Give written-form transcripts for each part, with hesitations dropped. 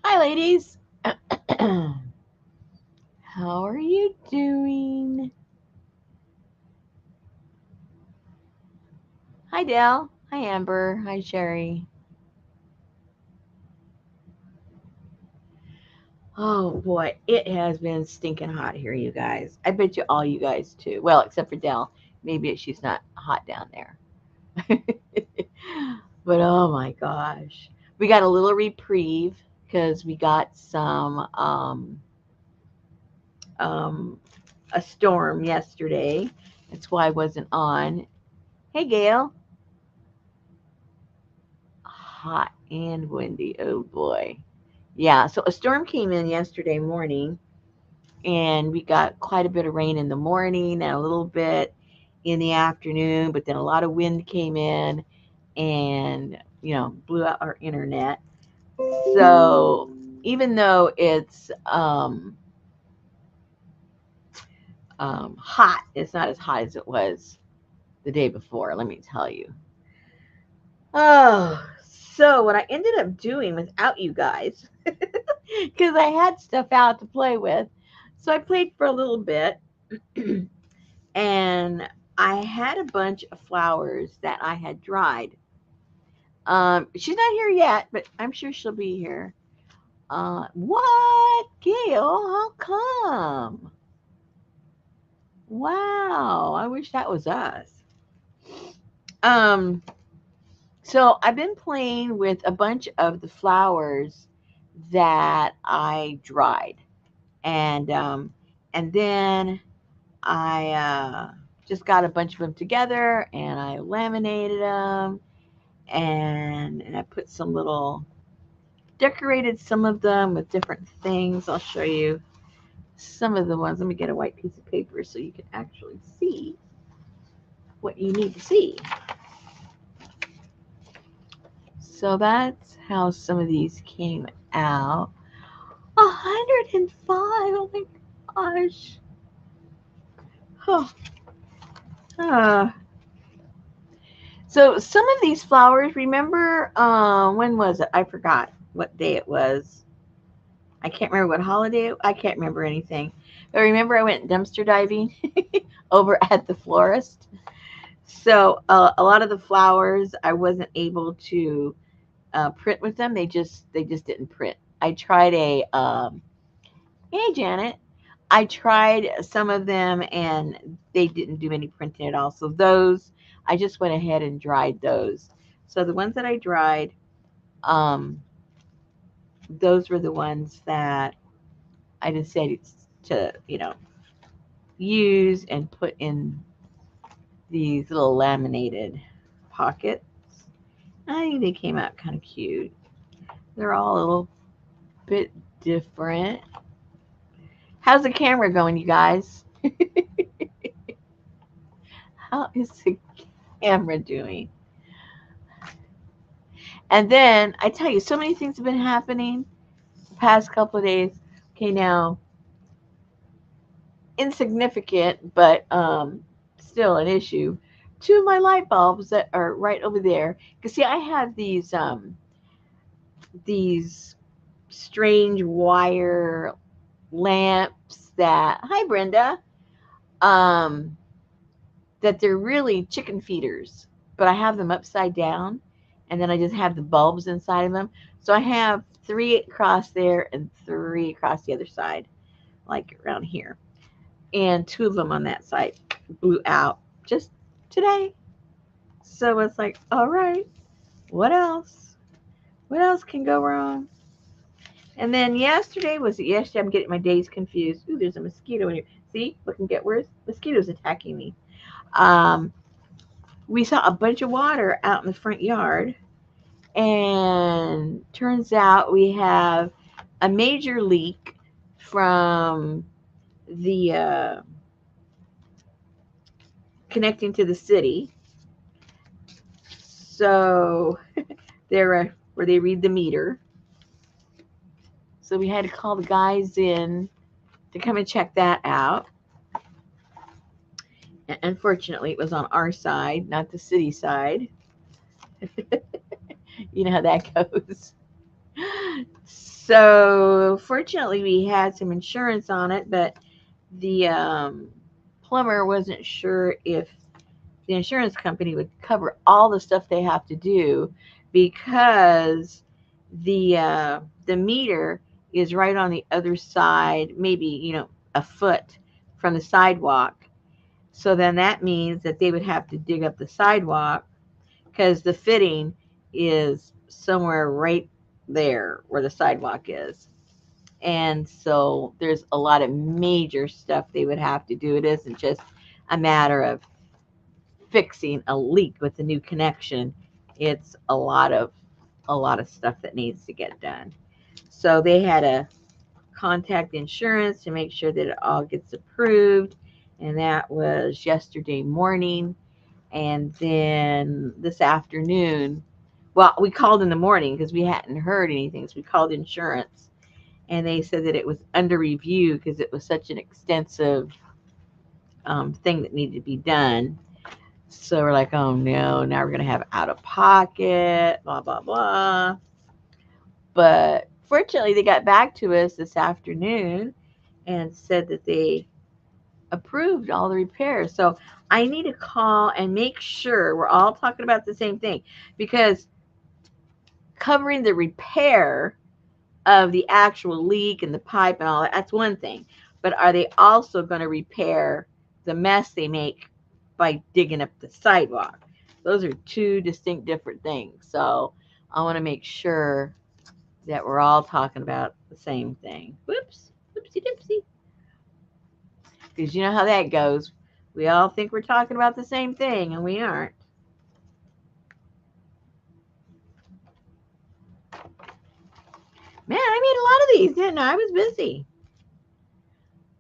Hi, ladies. How are you doing? Hi, Dale. Hi, Amber. Hi, Sherry. Oh boy, it has been stinking hot here, you guys. I bet you all you guys too. Well, except for Dell. Maybe she's not hot down there. But oh my gosh, we got a little reprieve because we got some um a storm yesterday. That's why I wasn't on. Hey, Gail. Hot and windy. Oh boy. Yeah, so a storm came in yesterday morning and we got quite a bit of rain in the morning and a little bit in the afternoon, but then a lot of wind came in and, blew out our internet. So even though it's hot, it's not as hot as it was the day before, let me tell you. Oh, so what I ended up doing without you guys, because I had stuff out to play with, so I played for a little bit, and I had a bunch of flowers that I had dried. She's not here yet, but I'm sure she'll be here. What, Gail? How come? Wow, I wish that was us. Um, so I've been playing with a bunch of the flowers that I dried, and then I just got a bunch of them together and I laminated them and I put some little decorated some of them with different things. I'll show you some of the ones. Let me get a white piece of paper so you can actually see what you need to see. So that's how some of these came out. 105. Oh my gosh. Oh, uh, so some of these flowers, remember, when was it? I forgot what day it was. I can't remember what holiday. I can't remember anything. But remember, I went dumpster diving over at the florist. So a lot of the flowers I wasn't able to print with them. They just didn't print. I tried a hey Janet. I tried some of them and they didn't do any printing at all. So those I just went ahead and dried those. So the ones that I dried, um, those were the ones that I decided to, use and put in these little laminated pockets. I think they came out kind of cute. They're all a little bit different. How's the camera going, you guys? How is the camera doing? And then I tell you, so many things have been happening the past couple of days. Okay, now insignificant, but still an issue. Two of my light bulbs that are right over there. Cause see, I have these strange wire lamps that. Hi, Brenda. Um, that they're really chicken feeders, but I have them upside down, and then I just have the bulbs inside of them. So I have three across there and three across the other side, like around here, and two of them on that side blew out just today. So it's like, all right, what else? What else can go wrong? And then yesterday was it yesterday? I'm getting my days confused. Ooh, there's a mosquito in here. See, looking get worse. Mosquitoes attacking me. Um, we saw a bunch of water out in the front yard, and turns out we have a major leak from the connecting to the city. So there, where they read the meter. So we had to call the guys in to come and check that out. And unfortunately, it was on our side, not the city side. You know how that goes. So fortunately, we had some insurance on it, but the plumber wasn't sure if the insurance company would cover all the stuff they have to do because the meter is right on the other side, maybe a foot from the sidewalk. So then that means that they would have to dig up the sidewalk because the fitting is somewhere right there where the sidewalk is. And so there's a lot of major stuff they would have to do. It isn't just a matter of fixing a leak with the new connection. It's a lot of stuff that needs to get done. So they had to contact insurance to make sure that it all gets approved. And that was yesterday morning. And then this afternoon, well, we called in the morning because we hadn't heard anything. So we called insurance and they said that it was under review because it was such an extensive thing that needed to be done. So we're like, oh no, now we're going to have out of pocket, blah, blah, blah. But fortunately, they got back to us this afternoon and said that they approved all the repairs. So I need to call and make sure we're all talking about the same thing, because covering the repair of the actual leak and the pipe and all that, that's one thing. But are they also going to repair the mess they make by digging up the sidewalk? Those are two distinct different things. So I want to make sure that we're all talking about the same thing. Whoops, whoopsie doopsie. Because you know how that goes. We all think we're talking about the same thing, and we aren't. Man, I made a lot of these, didn't I? I was busy.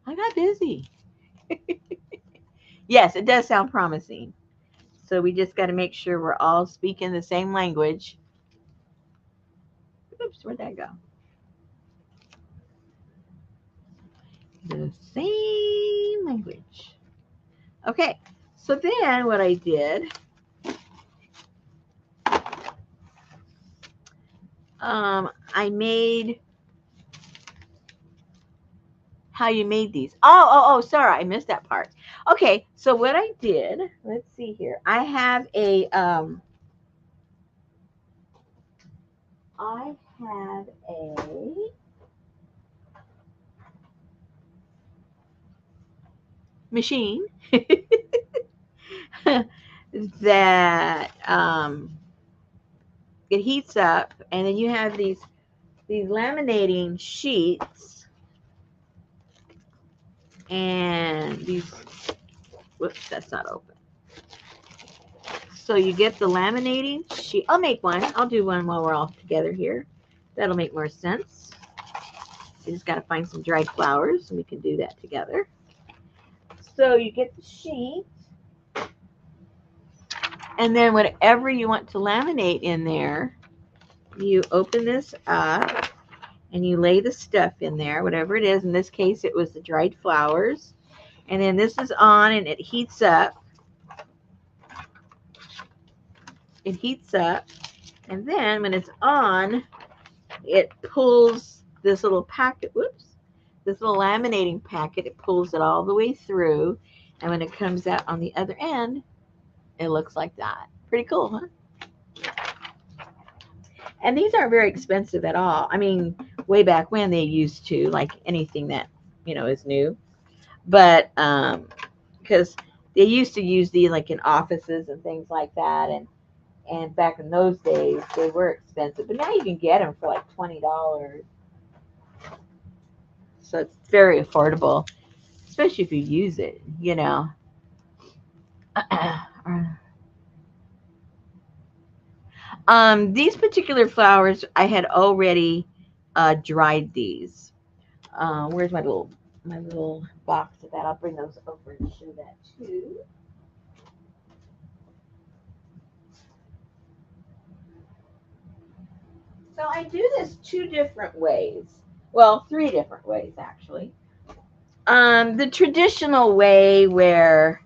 I got busy. Yes, it does sound promising. So we just got to make sure we're all speaking the same language. Oops, where'd that go? The same language. Okay, so then what I did, I made how you made these. Oh, sorry, I missed that part. Okay, so what I did, let's see here. I have a machine that it heats up, and then you have these laminating sheets, and these, whoops, that's not open. So you get the laminating sheet. I'll make one. I'll do one while we're all together here. That'll make more sense. You just got to find some dried flowers, and we can do that together. So you get the sheet, and then whatever you want to laminate in there, you open this up, and you lay the stuff in there, whatever it is. In this case, it was the dried flowers. And then this is on, and it heats up. It heats up, and then when it's on, it pulls this little packet, this little laminating packet, it pulls it all the way through, and when it comes out on the other end, it looks like that. Pretty cool, huh? And these aren't very expensive at all. I mean, way back when they used to, like anything that, is new. But because they used to use these like in offices and things like that, and back in those days, they were expensive. But now you can get them for like $20. So it's very affordable, especially if you use it, These particular flowers, I had already dried these. Where's my little box of that? I'll bring those over and show that too. So I do this two different ways. Well, three different ways actually. The traditional way where,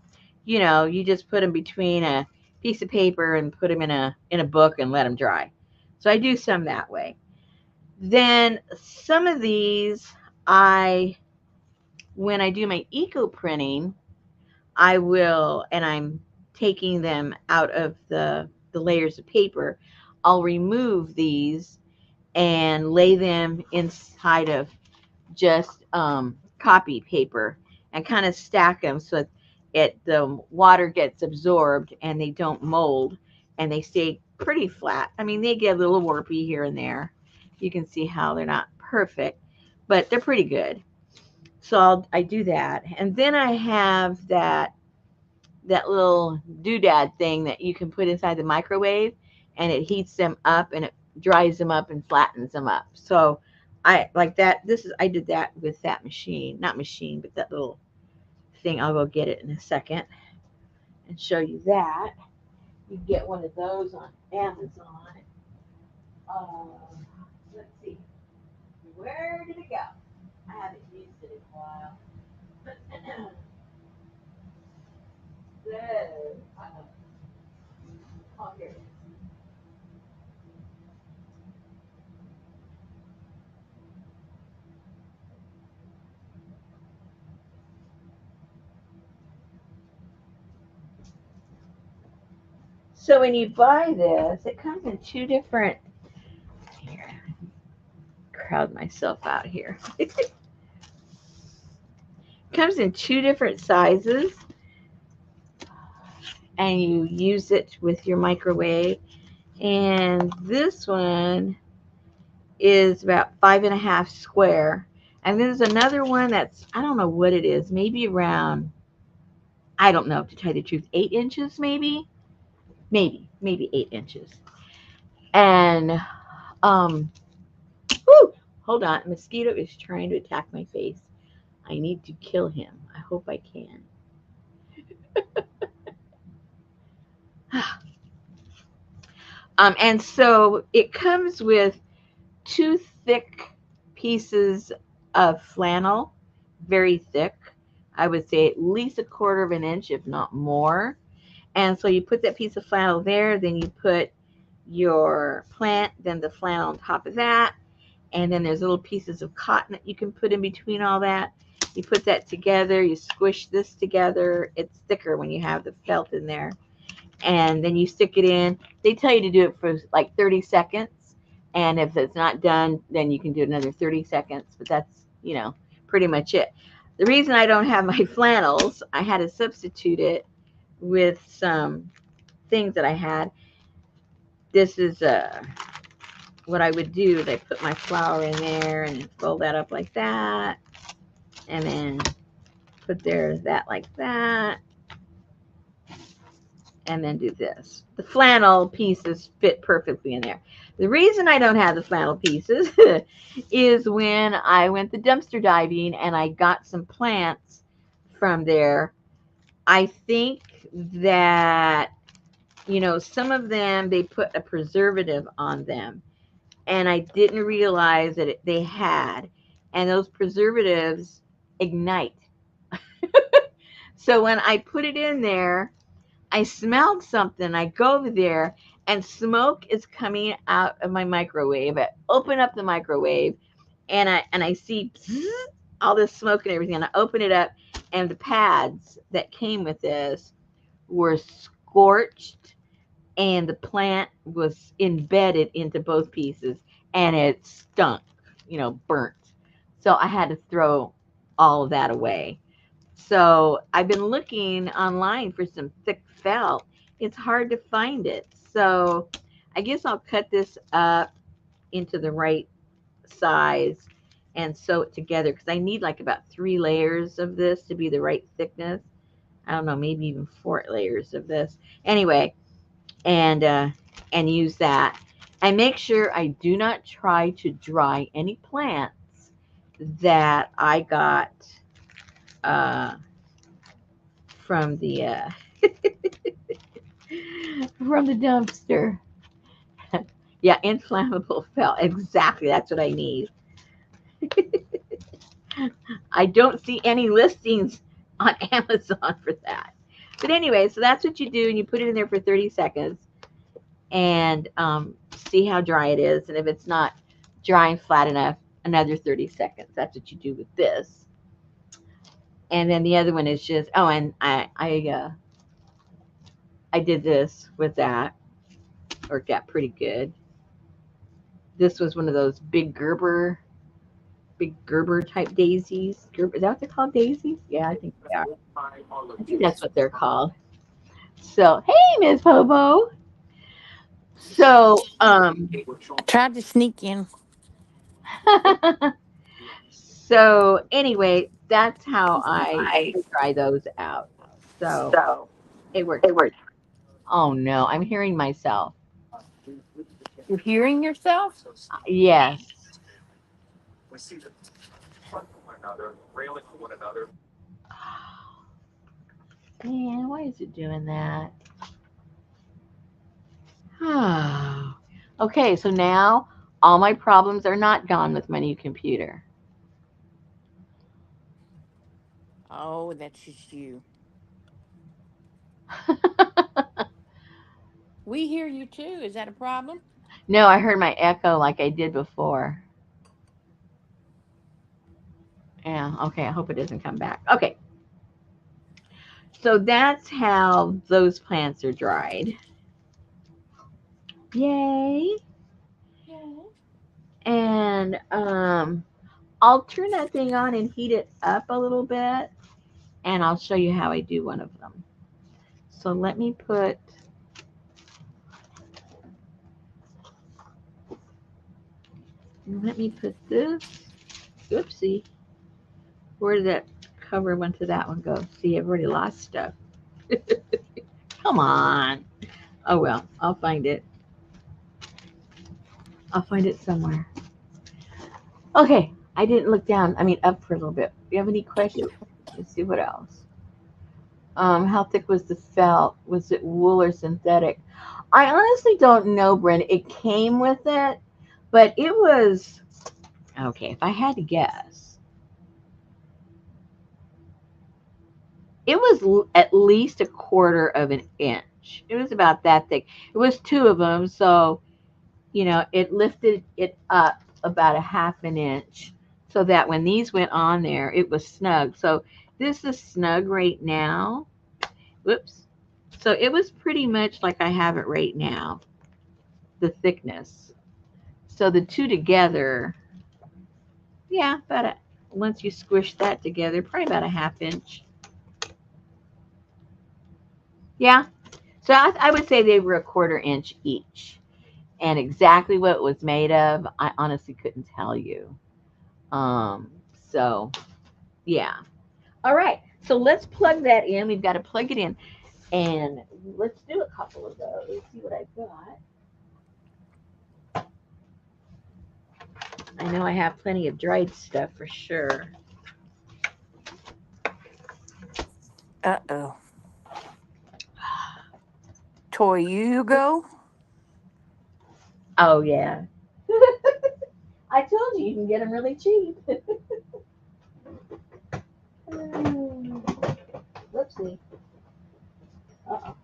you just put them between a piece of paper and put them in a book and let them dry. So I do some that way. Then some of these, when I do my eco printing, I will, and I'm taking them out of the layers of paper, I'll remove these and lay them inside of just copy paper and kind of stack them so the water gets absorbed and they don't mold and they stay pretty flat. I mean, they get a little warpy here and there. You can see how they're not perfect, but they're pretty good. So I do that. And then I have that little doodad thing that you can put inside the microwave, and it heats them up and it dries them up and flattens them up. So I like that. I did that with that machine, not machine, but that little thing. I'll go get it in a second and show you that. You can get one of those on Amazon. Let's see, where did it go? I haven't used it in a while. So, oh, here it is. So when you buy this, it comes in two different. Here, crowd myself out here. It comes in two different sizes, and you use it with your microwave. And this one is about 5.5 square. And there's another one that's, I don't know what it is, maybe around, I don't know, to tell you the truth, 8 inches maybe? Maybe 8 inches. And, whew, hold on, a mosquito is trying to attack my face. I need to kill him. I hope I can. And so it comes with two thick pieces of flannel, very thick. I would say at least 1/4 of an inch, if not more. And so you put that piece of flannel there, then you put your plant, then the flannel on top of that. And then there's little pieces of cotton that you can put in between all that. You put that together, you squish this together. It's thicker when you have the felt in there. And then you stick it in. They tell you to do it for like 30 seconds. And if it's not done, then you can do another 30 seconds. But that's, pretty much it. The reason I don't have my flannels, I had to substitute it with some things that I had. This is what I would do is I put my flour in there and fold that up like that. And then put that like that. And then do this. The flannel pieces fit perfectly in there. The reason I don't have the flannel pieces is when I went the dumpster diving and I got some plants from there. I think that, some of them, they put a preservative on them. And I didn't realize that they had. And those preservatives ignite. So when I put it in there, I smelled something. I go over there and smoke is coming out of my microwave. I open up the microwave and I see all this smoke and everything. And I open it up and the pads that came with this were scorched and the plant was embedded into both pieces and it stunk, burnt. So I had to throw all of that away. So I've been looking online for some thick felt. It's hard to find it. So I guess I'll cut this up into the right size and sew it together because I need like about 3 layers of this to be the right thickness. I don't know, maybe even 4 layers of this. Anyway, and use that. And make sure I do not try to dry any plants that I got from the from the dumpster. Yeah, inflammable felt. Exactly, that's what I need. I don't see any listings on Amazon for that. But anyway, so that's what you do, and you put it in there for 30 seconds and see how dry it is. And if it's not drying flat enough, another 30 seconds. That's what you do with this. And then the other one is just, oh, and I did this with that. Worked out pretty good. This was one of those big Gerber type daisies. Gerber, is that what they're called? Daisies? Yeah, I think they are. I think that's what they're called. So, hey, Miss Pobo. So, I tried to sneak in. so anyway, that's how I try those out. So it works. Oh no, I'm hearing myself. You're hearing yourself? Yes. Man, why is it doing that? Okay, so now all my problems are not gone with my new computer. Oh, that's just you. We hear you too. Is that a problem? No, I heard my echo like I did before. Yeah, okay, I hope it doesn't come back. Okay, so that's how those plants are dried. Yay. Yeah. And I'll turn that thing on and heat it up a little bit, and I'll show you how I do one of them. So let me put this. Oopsie. Where did that cover went to that one go? See, I've already lost stuff. Come on. Oh well, I'll find it. I'll find it somewhere. Okay, I didn't look down. I mean, up for a little bit. Do you have any questions? Let's see what else. How thick was the felt? Was it wool or synthetic? I honestly don't know, Brenda. It came with it, but it was okay. If I had to guess, it was at least a quarter of an inch. It was about that thick. It was two of them, so it lifted it up about a half an inch, so that when these went on there, it was snug. So this is snug right now. Whoops. So it was pretty much like I have it right now, the thickness. So the two together, yeah, once you squish that together, probably about a half inch. Yeah. So I would say they were a quarter inch each. And exactly what it was made of, I honestly couldn't tell you. Um, so yeah. All right. So let's plug that in. We've got to plug it in. And let's do a couple of those. Let's see what I've got. I know I have plenty of dried stuff for sure. Uh-oh. Toy, you go? Oh yeah. I told you can get them really cheap. Whoopsie. Uh-oh.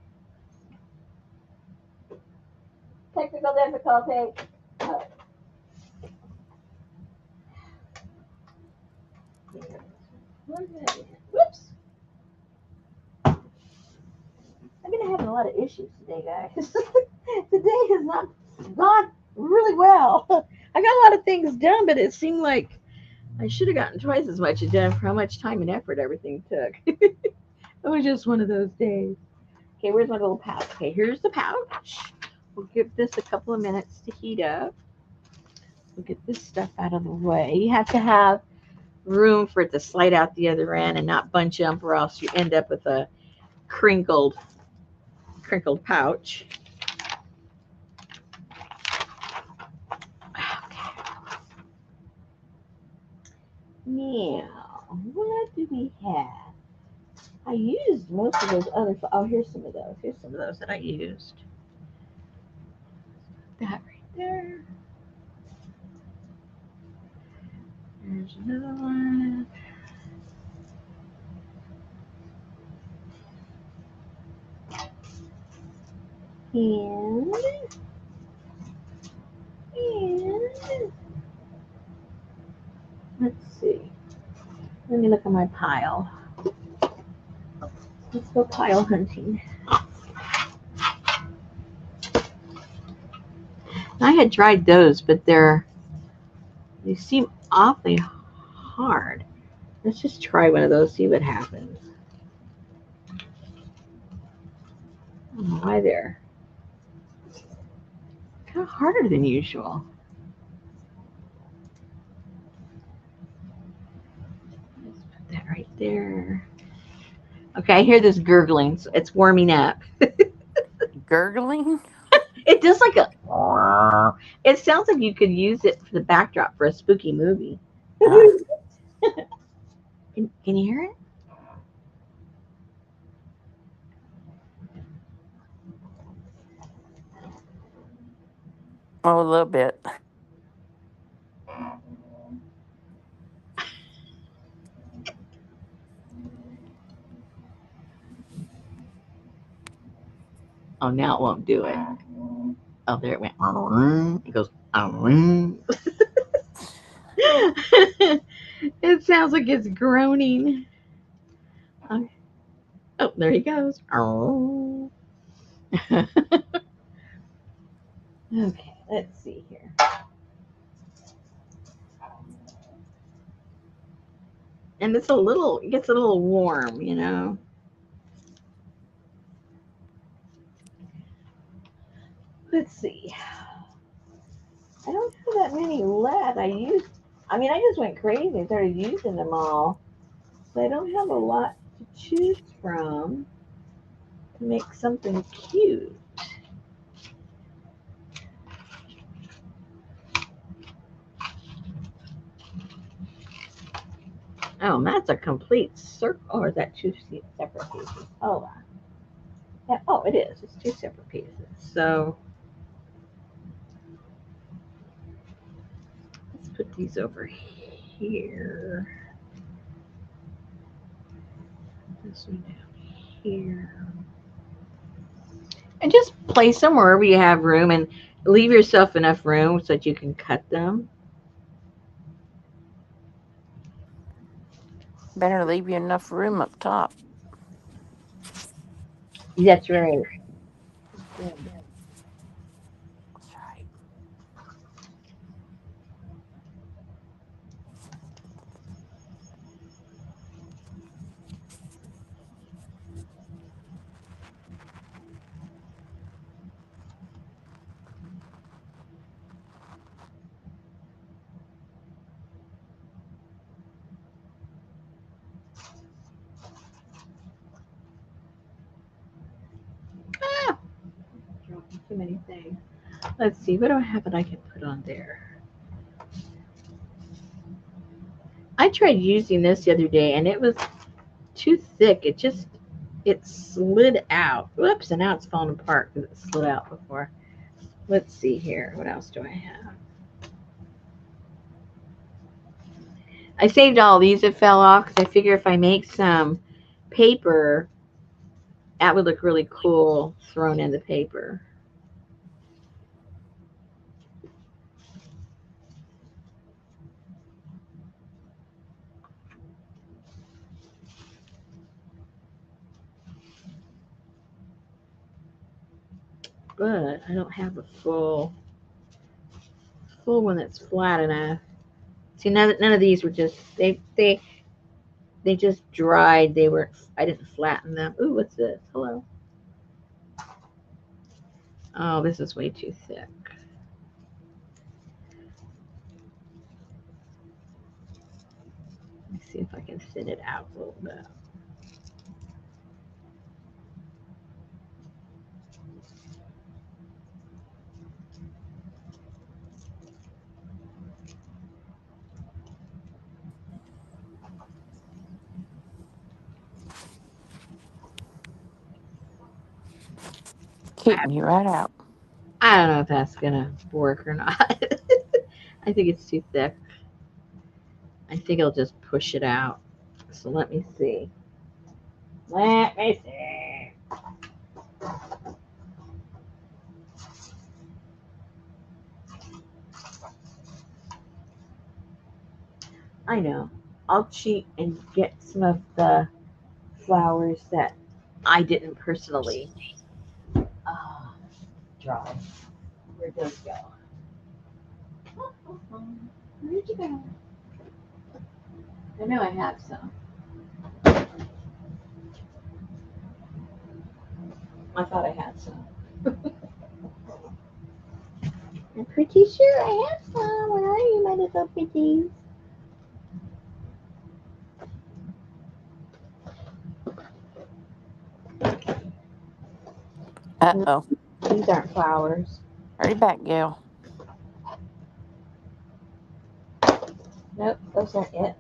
Technical difficulty. Oh, whoops. I've been having a lot of issues today, guys. Today has not gone really well. I got a lot of things done, but it seemed like I should have gotten twice as much done for how much time and effort everything took. It was just one of those days. Okay, where's my little pouch? Okay, here's the pouch. We'll give this a couple of minutes to heat up. We'll get this stuff out of the way. You have to have room for it to slide out the other end and not bunch up, or else you end up with a crinkled pouch. Okay. Now, what do we have? I used most of those other. Oh, here's some of those. Here's some of those that I used. That right there. There's another one. And Let's see. Let me look at my pile. Let's go pile hunting. I had tried those, but they seem awfully hard. Let's just try one of those, see what happens. I don't know why they're kind of harder than usual. Let's put that right there. Okay, I hear this gurgling. So it's warming up. Gurgling? It does like a. It sounds like you could use it for the backdrop for a spooky movie. Uh, Can you hear it? oh, a little bit. Oh, now it won't do it. Oh, there it went. It goes. It sounds like it's groaning. Oh, oh, there he goes. Okay, let's see here. And it gets a little warm, you know. Let's see. I don't have that many left. I mean, I just went crazy and started using them all. So I don't have a lot to choose from to make something cute. Oh, and that's a complete circle. Or is that two separate pieces? Hold on. Yeah, oh, it is. It's two separate pieces. So let's put these over here. This one down here. And just place them wherever you have room and leave yourself enough room so that you can cut them. Better leave you enough room up top. That's right. That's right. Ah, dropping too many things. Let's see. What do I have that I can put on there? I tried using this the other day and it was too thick. It slid out. Whoops, and now it's falling apart because it slid out before. Let's see here. What else do I have? I saved all these that fell off because I figure if I make some paper, that would look really cool thrown in the paper. But I don't have a full one that's flat enough. See, none of these were just they just dried. They were I didn't flatten them. Ooh, what's this? Hello. Oh, this is way too thick. Let me see if I can thin it out a little bit. Kicking you right out. I don't know if that's gonna work or not. I think it's too thick. I think I'll just push it out. So let me see. Let me see. I know. I'll cheat and get some of the flowers that I didn't personally draw. Where'd those go? Where'd you go? I know I have some. I thought I had some. I'm pretty sure I have some. Where are you, my little pretties? No, Uh-oh. these aren't flowers. Hurry back, Gail. Nope, those aren't it.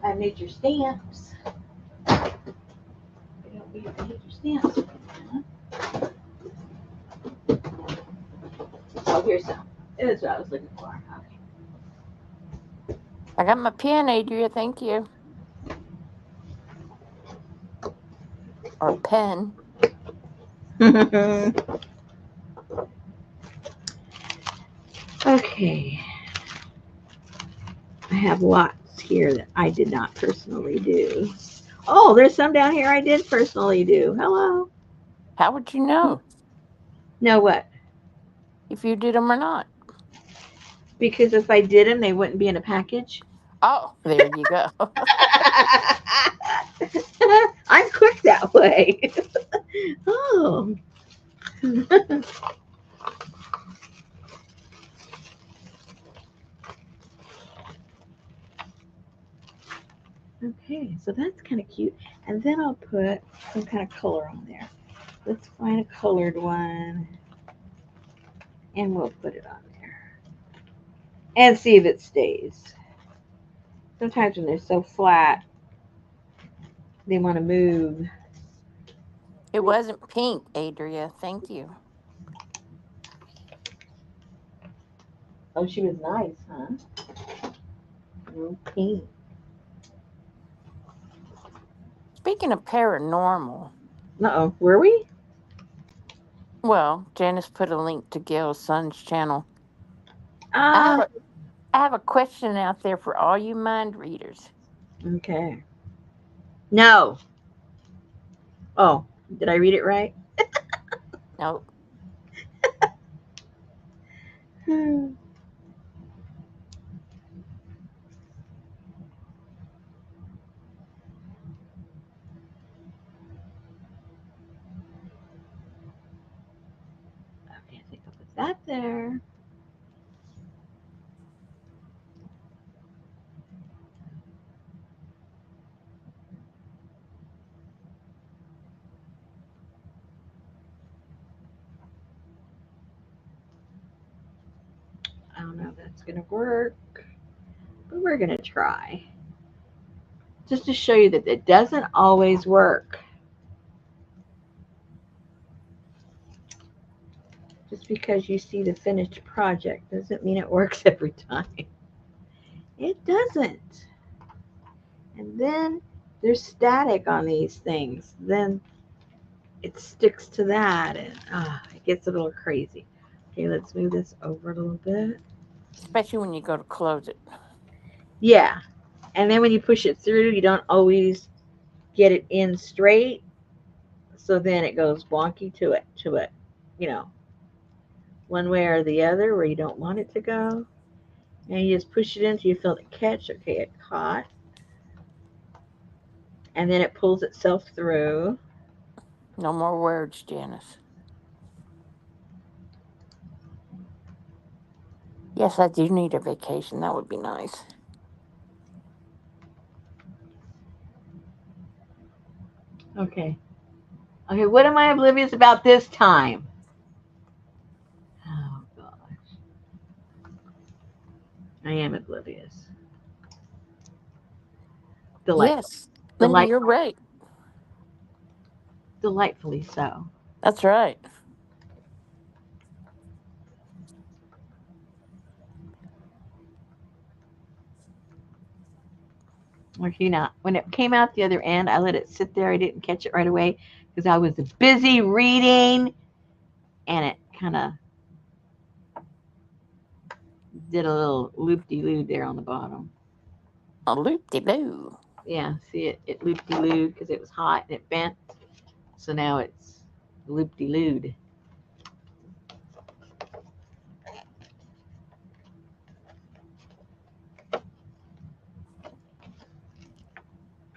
I made your stamps. I don't need to hit your stamps. Oh, here's some. It is what I was looking for. I got my pen, Adria. Thank you. Or pen. Okay. Okay. I have lots here that I did not personally do. Oh, there's some down here I did personally do. Hello. How would you know Know what? if you did them or not? Because if I did them, they wouldn't be in a package. Oh, there you go. I'm quick that way. Oh. Okay, so that's kind of cute. And then I'll put some kind of color on there. Let's find a colored one and we'll put it on there and see if it stays. Sometimes when they're so flat, they want to move. It wasn't pink, Adria. Thank you. Oh, she was nice, huh? No pink. Speaking of paranormal, Uh-oh, were we? well, Janice put a link to Gail's son's channel. I have Ah, a I have a question out there for all you mind readers. okay. No. Oh, did I read it right? Now, Hmm. Okay, I think I'll put that there. I don't know if that's gonna work, but we're gonna try. Just to show you that it doesn't always work. Just because you see the finished project doesn't mean it works every time. It doesn't. And then there's static on these things. Then it sticks to that and it gets a little crazy. Okay, let's move this over a little bit. especially when you go to close it. Yeah. And then when you push it through, you don't always get it in straight. So then it goes wonky to it, you know, one way or the other where you don't want it to go. And you just push it in until you feel it catch. Okay, it caught. And then it pulls itself through. No more words, Janice. Yes, I do need a vacation. That would be nice. Okay. Okay, what am I oblivious about this time? Oh, gosh. I am oblivious. Delight, Yes, Linda, delight, you're right. delightfully so. That's right. Or you know, when it came out the other end, I let it sit there. I didn't catch it right away because I was busy reading and it kind of did a little loop-de-loo there on the bottom. A loop-de-loo. Yeah, see it loop-de-loo because it was hot and it bent. So now it's loop-de-looed.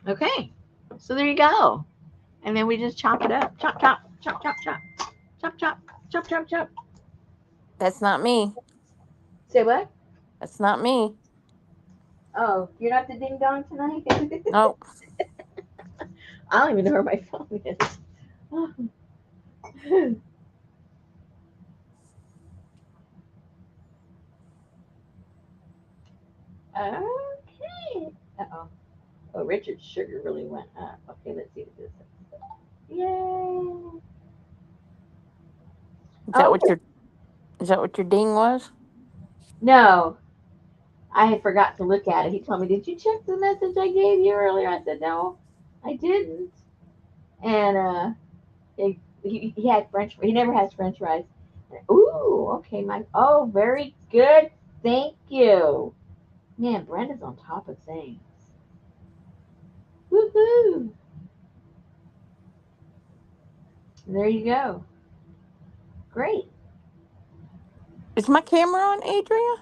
Okay, so there you go. And then we just chop it up. Chop, chop, chop, chop, chop. Chop, chop, chop, chop, chop. That's not me. Say what? That's not me. Oh, you're not the ding dong tonight? Nope. I don't even know where my phone is. Okay. Uh-oh. Oh, Richard's sugar really went up. Okay, let's see what this is. Yay. Is that Oh, what your ding was? no. I had forgot to look at it. He told me, "Did you check the message I gave you earlier?" I said, "No, I didn't." And he had French. He never has French fries. Ooh, okay, Mike. Oh, very good. Thank you. Man, Brenda's on top of things. Woohoo! There you go. Great. Is my camera on, Adria?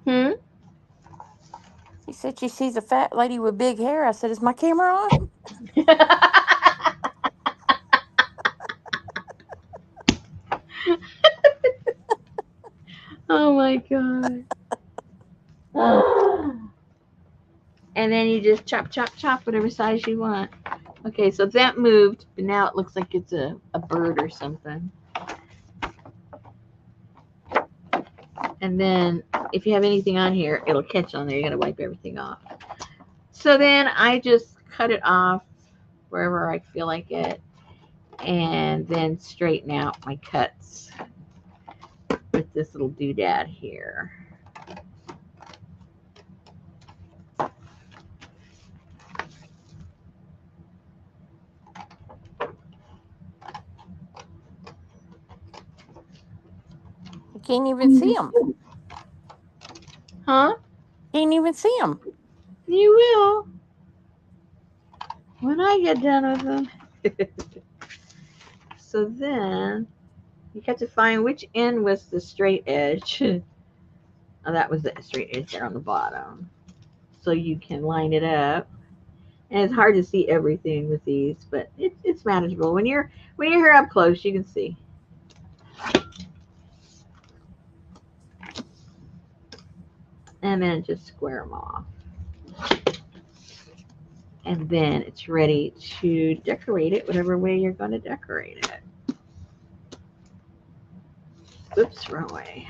Hmm. She said she sees a fat lady with big hair. I said, is my camera on? Oh my god. And then you just chop, chop, chop whatever size you want. Okay, so that moved, but now it looks like it's a bird or something. And then if you have anything on here, it'll catch on there. You gotta wipe everything off. So then I just cut it off wherever I feel like it, and then straighten out my cuts with this little doodad here. You can't even see them. Huh? Can't even see them. You will when I get done with them. So then you have to find which end was the straight edge. Oh, that was the straight edge there on the bottom. So you can line it up. And it's hard to see everything with these, but it's manageable. When you're here up close, you can see. And then just square them off. And then it's ready to decorate it whatever way you're going to decorate it. Oops, wrong way.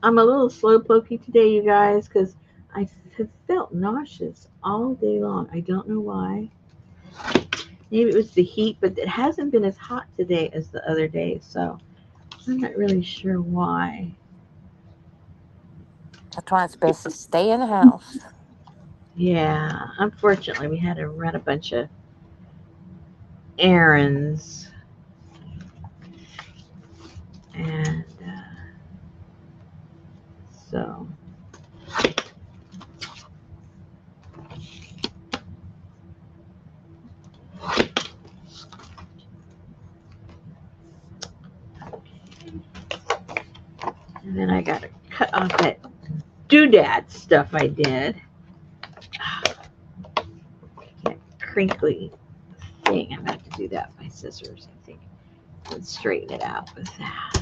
I'm a little slow pokey today, you guys, because I have felt nauseous all day long. I don't know why. Maybe it was the heat, but it hasn't been as hot today as the other days, so I'm not really sure why. That's why it's best to stay in the house. Yeah, unfortunately, we had to run a bunch of errands, and so. And then I got to cut off that doodad stuff I did. That crinkly thing. I'm going to do that with my scissors, I think, and straighten it out with that.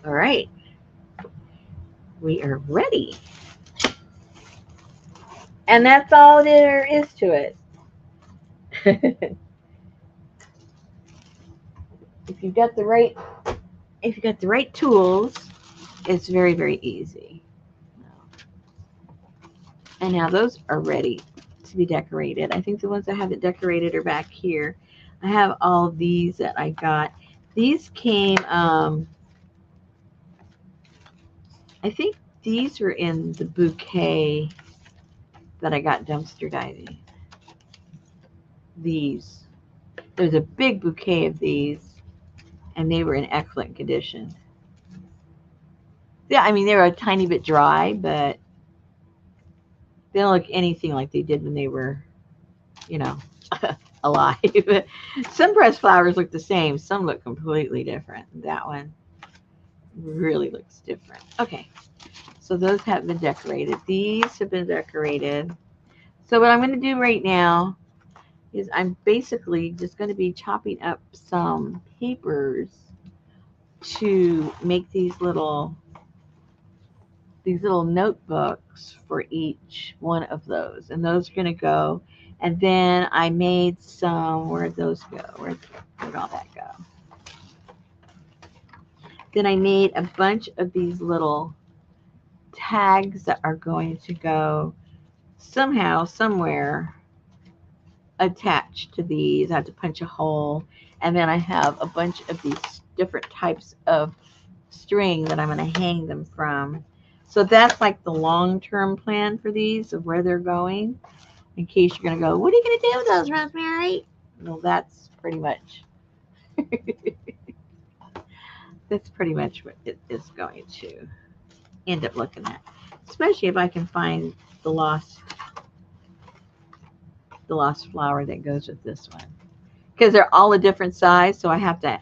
All right. We are ready. And that's all there is to it. if you've got the right if you got the right tools, it's very, very easy. And now those are ready to be decorated. I think the ones I haven't decorated are back here. I have all these that I got. These came, I think these were in the bouquet that I got dumpster diving. These. There's a big bouquet of these, and they were in excellent condition. Yeah, I mean, they were a tiny bit dry, but they don't look anything like they did when they were, you know, alive. Some pressed flowers look the same, some look completely different. That one really looks different. Okay, so those have been decorated. These have been decorated. So what I'm going to do right now is I'm basically just going to be chopping up some papers to make these little notebooks for each one of those, and those are going to go. And then I made some. Where'd those go? Where'd all that go? Then I made a bunch of these little tags that are going to go somehow, somewhere attached to these. I have to punch a hole. And then I have a bunch of these different types of string that I'm going to hang them from. So that's like the long-term plan for these of where they're going. In case you're going to go, what are you going to do with those, Rosemary? Well, that's pretty much what it is going to end up looking at. Especially if I can find the lost flower that goes with this one. Because they're all a different size, so I have to,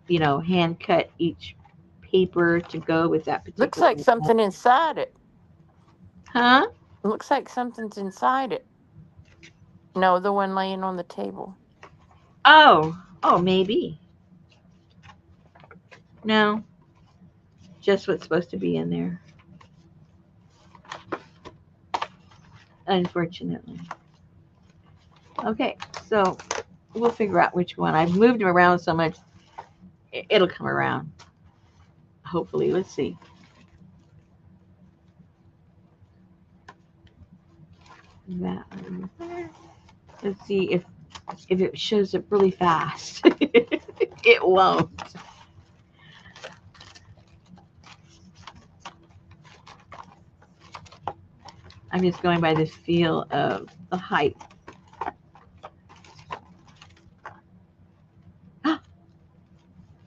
hand cut each paper to go with that Looks particular like one. something inside it. Huh? Looks like something's inside it. No, the one laying on the table. Oh, maybe. No, just what's supposed to be in there, unfortunately. Okay, so we'll figure out which one. I've moved them around so much, it'll come around. Hopefully, let's see. That one there. Let's see if it shows up really fast. It won't. I'm just going by the feel of the height.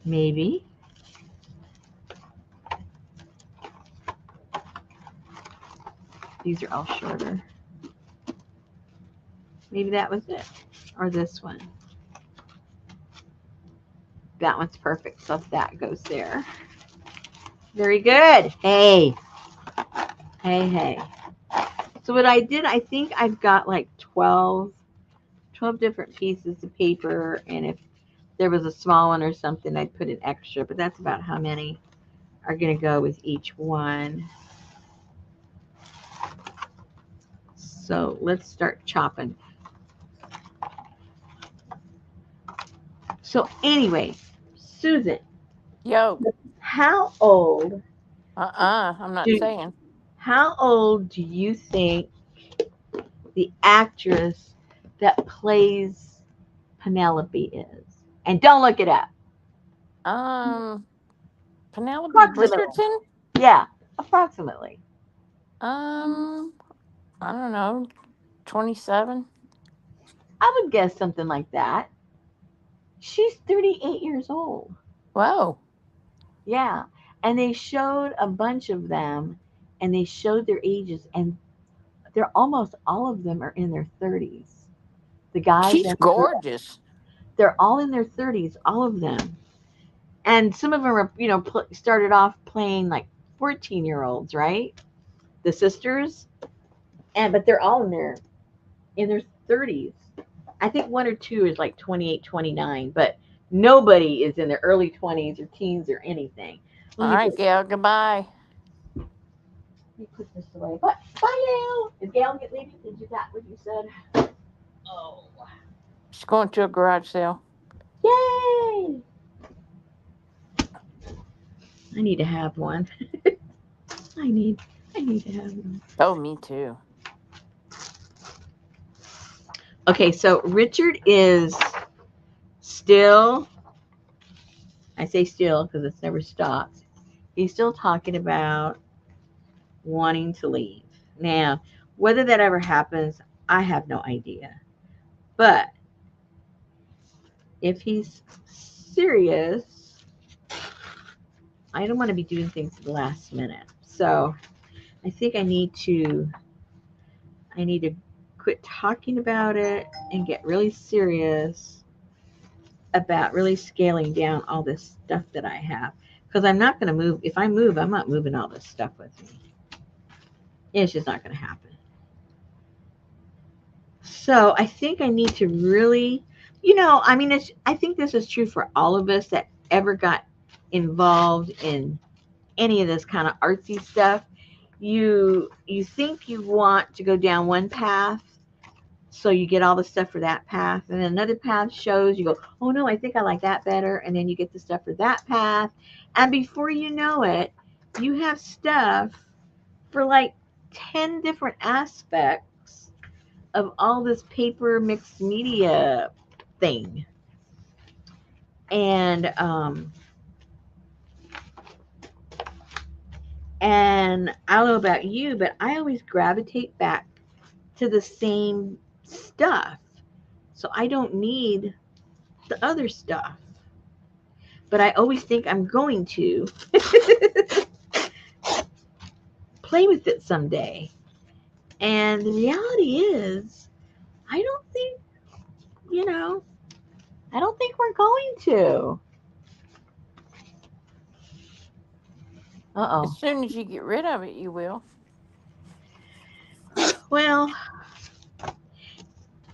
Maybe. These are all shorter. Maybe that was it. Or this one. That one's perfect. So that goes there. Very good. Hey. Hey, hey. So what I did, I think I've got like 12 different pieces of paper. And if there was a small one or something, I'd put an extra. But that's about how many are going to go with each one. So let's start chopping. So anyway, Susan, Yo. how old I'm not do saying. how old do you think the actress that plays Penelope is? And don't look it up. Um, Penelope Approximately. Bridgerton? Yeah, approximately. Um, I don't know, 27? I would guess something like that. She's 38 years old. Whoa. Yeah. And they showed a bunch of them and they showed their ages and they're almost all of them are in their 30s. The guys She's and the girls, gorgeous. they're all in their 30s, all of them. And some of them are, started off playing like 14-year-olds, right? The sisters. And but they're all in their 30s. I think one or two is like 28, 29, but nobody is in their early 20s or teens or anything. All Let me right, just, Gail, goodbye. me put this away. But bye, Gail. Is Gail get leaving? Did you got what you said? Oh, She's going to a garage sale. yay! I need to have one. I need to have one. Oh, me too. Okay, so Richard is still, I say still because it's never stopped. He's still talking about wanting to leave. Now, whether that ever happens, I have no idea. But if he's serious, I don't want to be doing things at the last minute. So I think I need to quit talking about it and get really serious about really scaling down all this stuff that I have. Because I'm not going to move. If I move, I'm not moving all this stuff with me. It's just not going to happen. So I think I need to really, I mean, I think this is true for all of us that ever got involved in any of this kind of artsy stuff. You think you want to go down one path, so you get all the stuff for that path, and then another path shows you go, oh no, I think I like that better, and then you get the stuff for that path, and before you know it, you have stuff for like 10 different aspects of all this paper mixed media thing. And I don't know about you, but I always gravitate back to the same stuff. So I don't need the other stuff. But I always think I'm going to play with it someday. And the reality is, I don't think, you know, I don't think we're going to. As Uh-oh. soon as you get rid of it, you will. Well,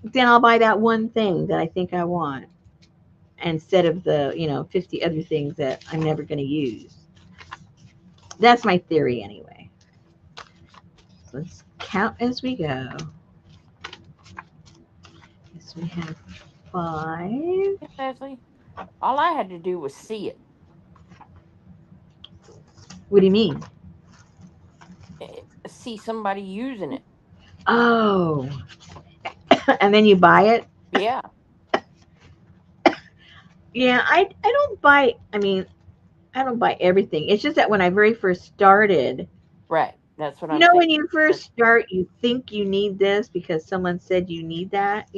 then I'll buy that one thing that I think I want instead of the, 50 other things that I'm never going to use. That's my theory anyway. So let's count as we go. Yes, we have 5. Yeah, Leslie, all I had to do was see it. What do you mean? See somebody using it. Oh, and then you buy it? Yeah, Yeah, I don't buy, I mean, I don't buy everything. It's just that when I very first started, right. That's what I'm saying. when you first start, you think you need this because someone said you need that,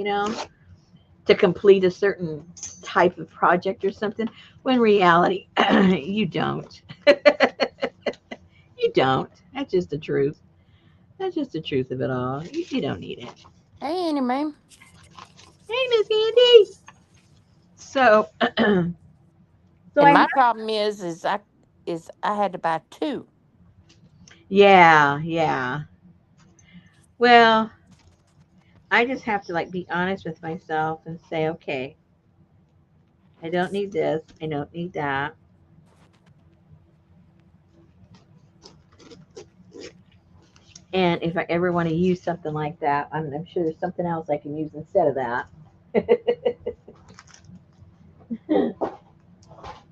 to complete a certain type of project or something. When in reality, you don't. You don't. That's just the truth. That's just the truth of it all. You don't need it. Hey, Annie Mae. Hey, Miss Andy. So, so And I have, my problem is I had to buy two. yeah, yeah. Well, I just have to like be honest with myself and say, okay, I don't need this. I don't need that. And if I ever want to use something like that, I'm sure there's something else I can use instead of that.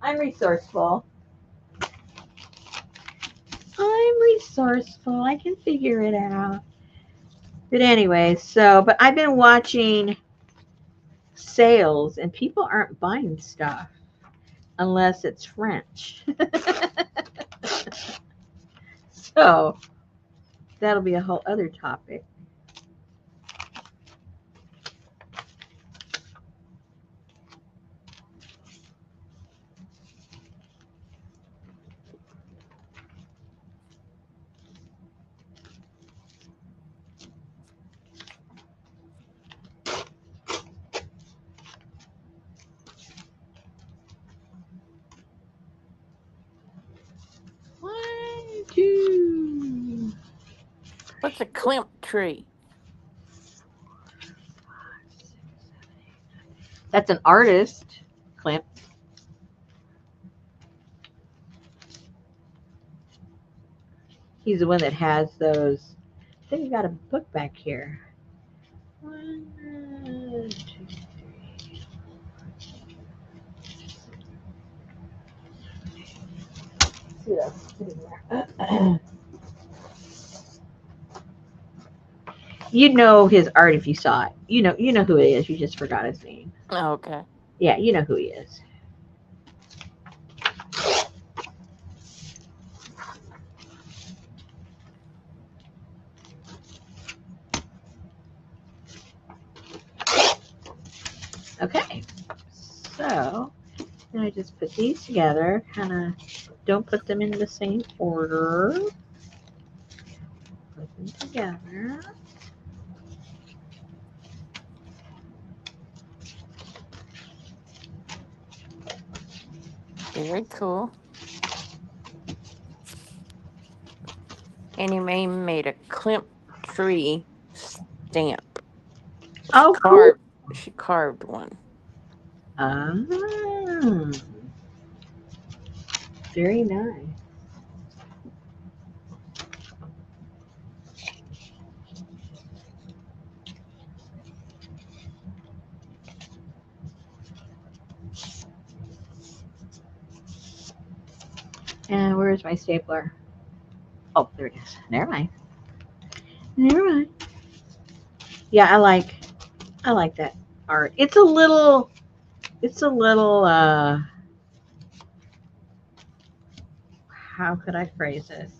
I'm resourceful. I'm resourceful. I can figure it out. But anyway, but I've been watching sales and people aren't buying stuff unless it's French. So that'll be a whole other topic. One, two. What's a Klimt tree? That's an artist, Clint. He's the one that has those. I think we got a book back here. One, two, see that's sitting there. You'd know his art if you saw it. You know who it is. You just forgot his name. Okay. Yeah, you know who he is. Okay, so then I just put these together. Kind of don't put them in the same order. Put them together. Very cool. Annie Mae made a Klimt tree stamp. She Oh, cool. carved. She carved one. Ah, very nice. And where's my stapler? Oh, there it is. Never mind. Never mind. Yeah, I like that art. It's a little how could I phrase it?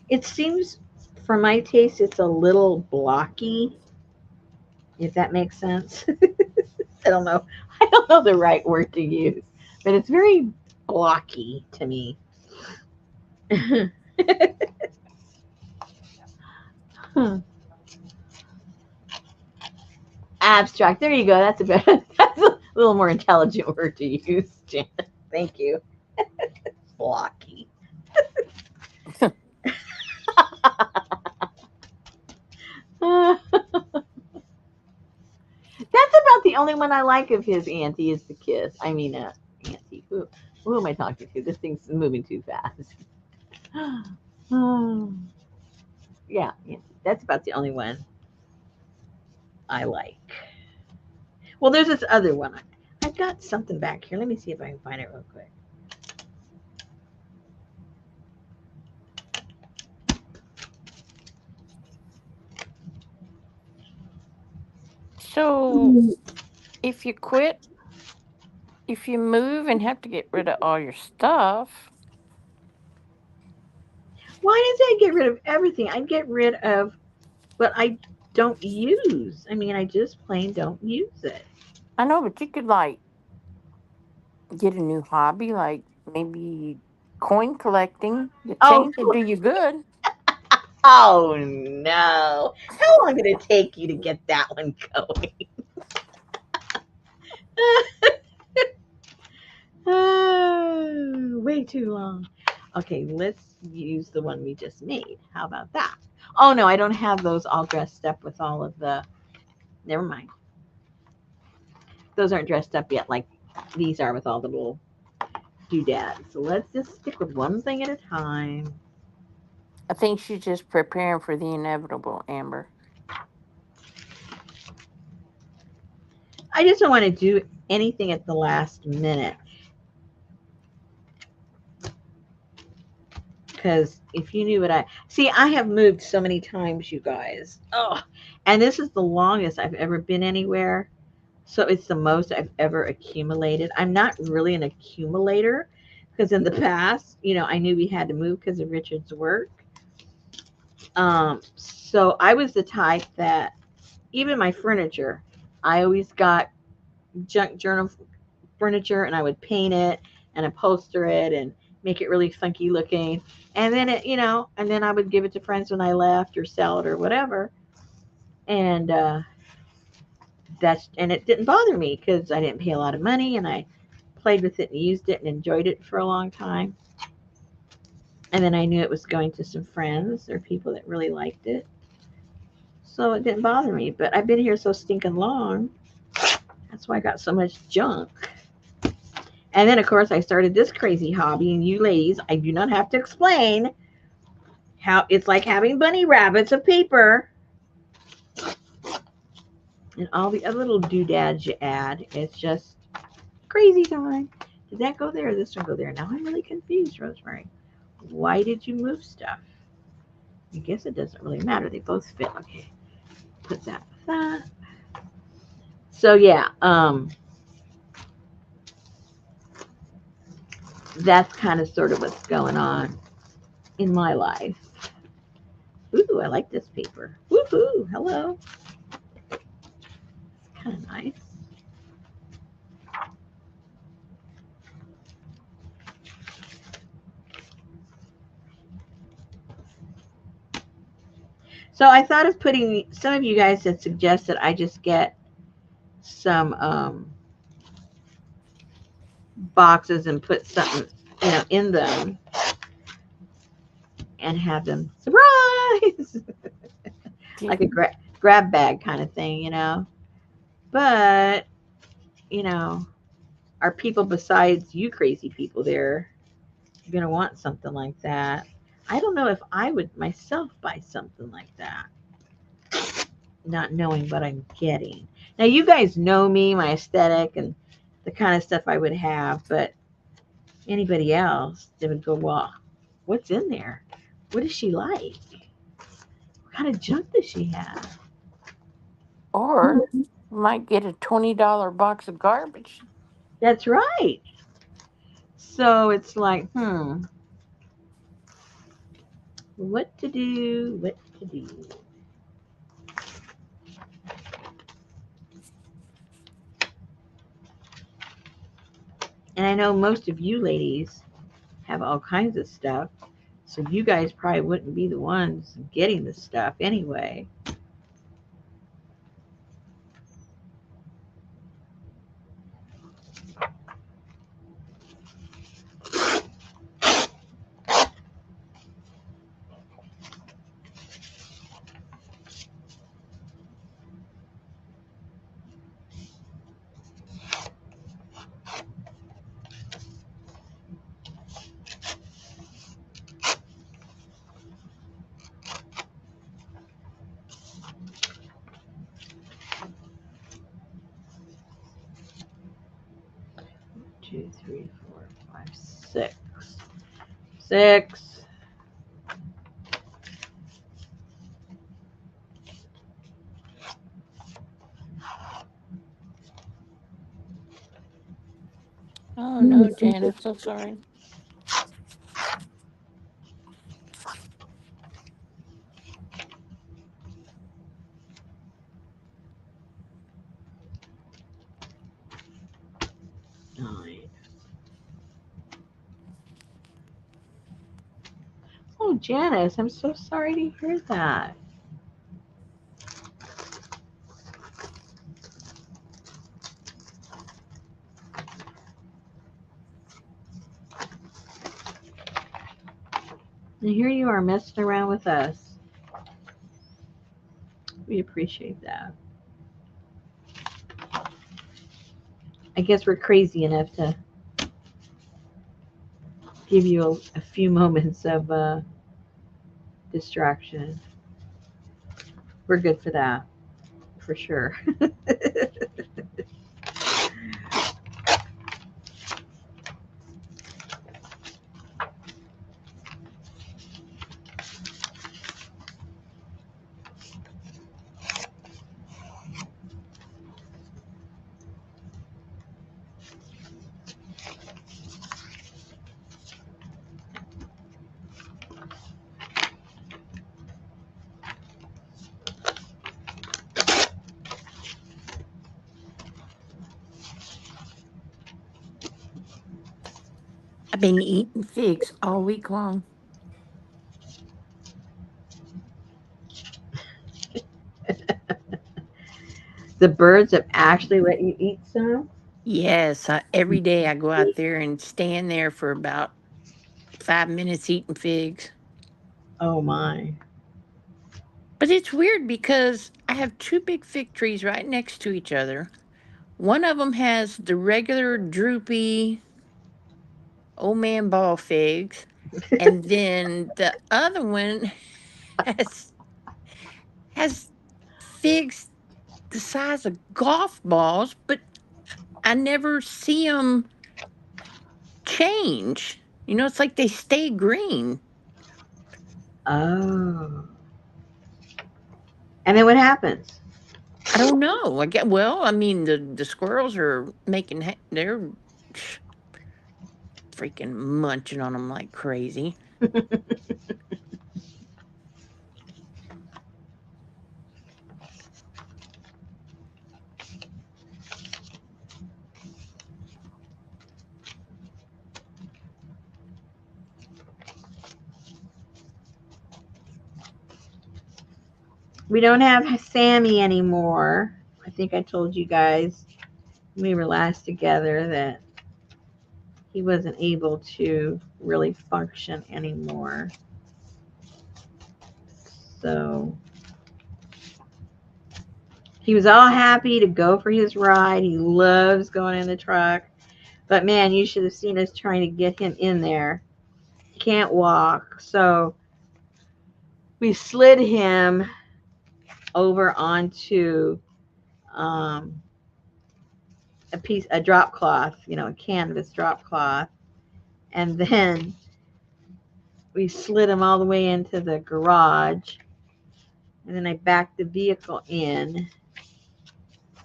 It seems for my taste it's a little blocky, if that makes sense. I don't know. I don't know the right word to use, but it's very blocky to me. Abstract. There you go. That's a bit. That's a little more intelligent word to use, Janet. Thank you. Blocky. That's about the only one I like of his, Auntie, is the kiss. I mean, Auntie. Who am I talking to? This thing's moving too fast. Yeah, Auntie. That's about the only one I like. Well, there's this other one. I've got something back here. Let me see if I can find it real quick. So if you quit, if you move and have to get rid of all your stuff, Why does I get rid of everything? I get rid of what I don't use. I mean, I just plain don't use it. I know, but you could like get a new hobby, like maybe coin collecting. You Oh, change it, do you good. oh no. How long did it take you to get that one going? Way too long. Okay, let's use the one we just made. How about that? Oh no, I don't have those all dressed up with all of the. Never mind. Those aren't dressed up yet like these are with all the little doodads. So let's just stick with one thing at a time. I think she's just preparing for the inevitable, Amber. I just don't want to do anything at the last minute because if you knew what I see, I have moved so many times, you guys. Oh, and this is the longest I've ever been anywhere. So it's the most I've ever accumulated. I'm not really an accumulator because in the past, I knew we had to move because of Richard's work. So I was the type that even my furniture, I always got junk journal furniture and I would paint it and upholster it and make it really funky looking. And then and then I would give it to friends when I left or sell it or whatever. And it didn't bother me because I didn't pay a lot of money and I played with it and used it and enjoyed it for a long time. And then I knew it was going to some friends or people that really liked it. So it didn't bother me. But I've been here so stinking long. That's why I got so much junk. And then, of course, I started this crazy hobby. And you ladies, I do not have to explain how it's like having bunny rabbits of paper and all the other little doodads you add. It's just crazy time. Did that go there or this one go there? Now I'm really confused, Rosemary. Why did you move stuff? I guess it doesn't really matter. They both fit. Okay, put that with that. So yeah, that's kind of sort of what's going on in my life. Ooh, I like this paper. Woohoo! Hello. It's kind of nice. So I thought of putting some of you guys had suggested I just get some boxes and put something in them and have them surprise Yeah. like a grab bag kind of thing. But you know, are people besides you crazy people there gonna want something like that? I don't know if I would myself buy something like that, not knowing what I'm getting. Now you guys know me, my aesthetic, and the kind of stuff I would have, but anybody else, they would go, well, what's in there? What does she like? What kind of junk does she have? Or might get a $20 box of garbage. That's right. So it's like, what to do? What to do? And I know most of you ladies have all kinds of stuff. So you guys probably wouldn't be the ones getting the stuff anyway. 2, 3, 4, 5, 6. 6. Oh no, Janet, so sorry. 9. Oh, Janice, I'm so sorry to hear that. And here you are messing around with us. We appreciate that. I guess we're crazy enough to give you a few moments of distraction. We're good for that, for sure. I've been eating figs all week long. The birds have actually let you eat some? Yes, every day I go out there and stand there for about 5 minutes eating figs. Oh my. But it's weird because I have two big fig trees right next to each other. One of them has the regular droopy. old man ball figs, and then the other one has has figs the size of golf balls, but I never see them change. It's like they stay green. Oh. And then what happens? I don't know. I get well. I mean, the squirrels are making they're freaking munching on them like crazy. We don't have Sammy anymore. I think I told you guys when we were last together that he wasn't able to really function anymore. So he was all happy to go for his ride. He loves going in the truck. But man, you should have seen us trying to get him in there. He can't walk. So we slid him over onto um, a drop cloth, a canvas drop cloth. And then we slid him all the way into the garage. And then I backed the vehicle in.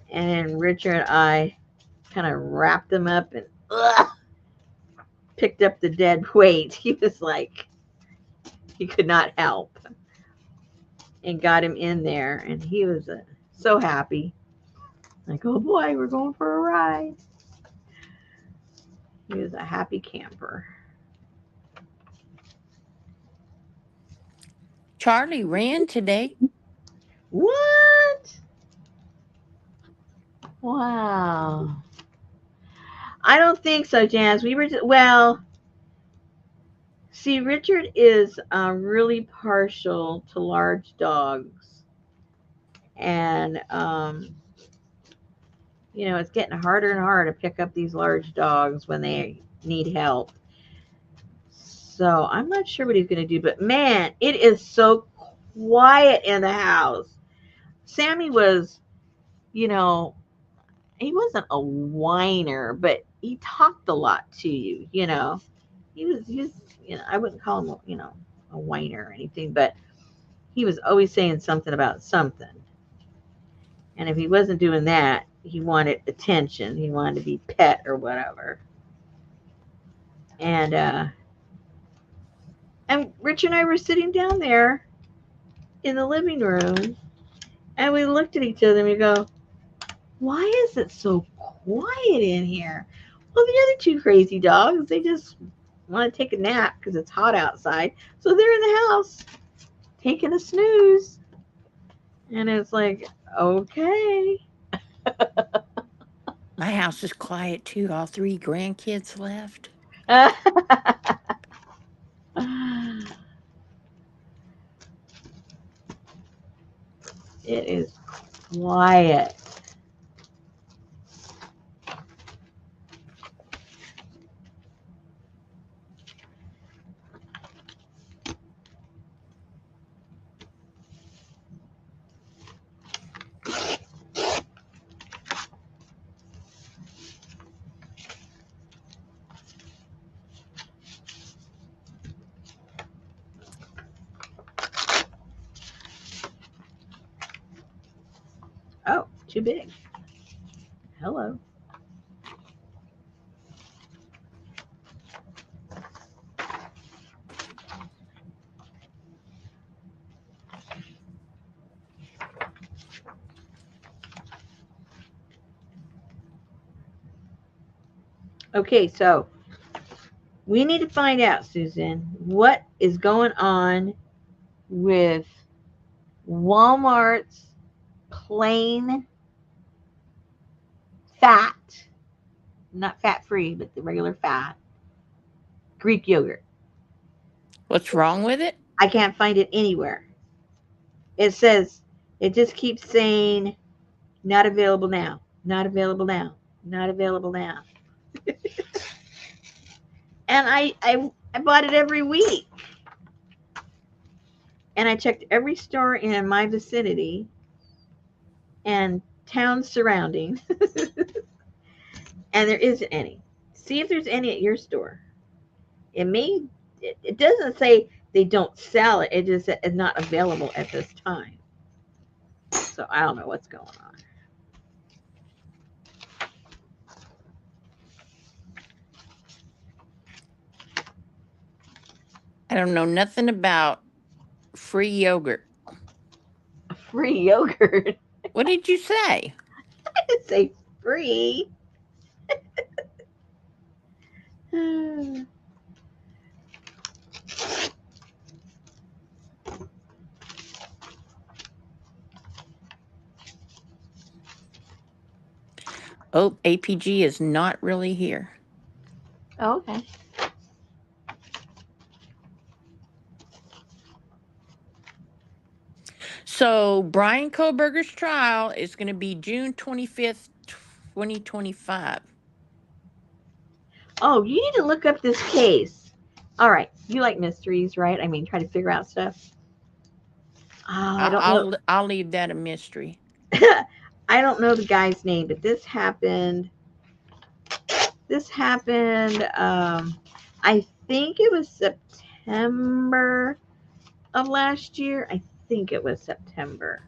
And then Richard and I kind of wrapped him up and picked up the dead weight. He was like, he could not help, and got him in there. And he was so happy. Like, oh boy, we're going for a ride. He was a happy camper. Charlie ran today. What? Wow. I don't think so, Janice. We were well. See, Richard is really partial to large dogs, and it's getting harder and harder to pick up these large dogs when they need help. So I'm not sure what he's going to do, but man, it is so quiet in the house. Sammy was, you know, he wasn't a whiner, but he talked a lot to you. He was, I wouldn't call him, a whiner or anything, but he was always saying something about something. And if he wasn't doing that, he wanted attention. He wanted to be pet or whatever. And Rich and I were sitting down there in the living room, and we looked at each other and we go, "Why is it so quiet in here?" Well, the other two crazy dogs, they just want to take a nap because it's hot outside, so they're in the house taking a snooze. And it's like, okay. My house is quiet too. All three grandkids left. It is quiet. Oh, too big. Hello. Okay, so we need to find out, Susan, what is going on with Walmart's plain fat, not fat free, but the regular fat Greek yogurt. What's wrong with it? I can't find it anywhere. It says, it just keeps saying, not available now, not available now, not available now. And I bought it every week. And I checked every store in my vicinity and towns surrounding, and there isn't any. See if there's any at your store. It may, it doesn't say they don't sell it, it just said it's not available at this time. So I don't know what's going on. I don't know nothing about free yogurt. Free yogurt. What did you say? It's a free. Oh, APG is not really here. Okay. So Brian Koberger's trial is going to be June 25th, 2025. Oh, you need to look up this case. All right. You like mysteries, right? I mean, try to figure out stuff. Oh, I I- don't know. I'll leave that a mystery. I don't know the guy's name, but this happened. This happened. I think it was September of last year. I think it was September.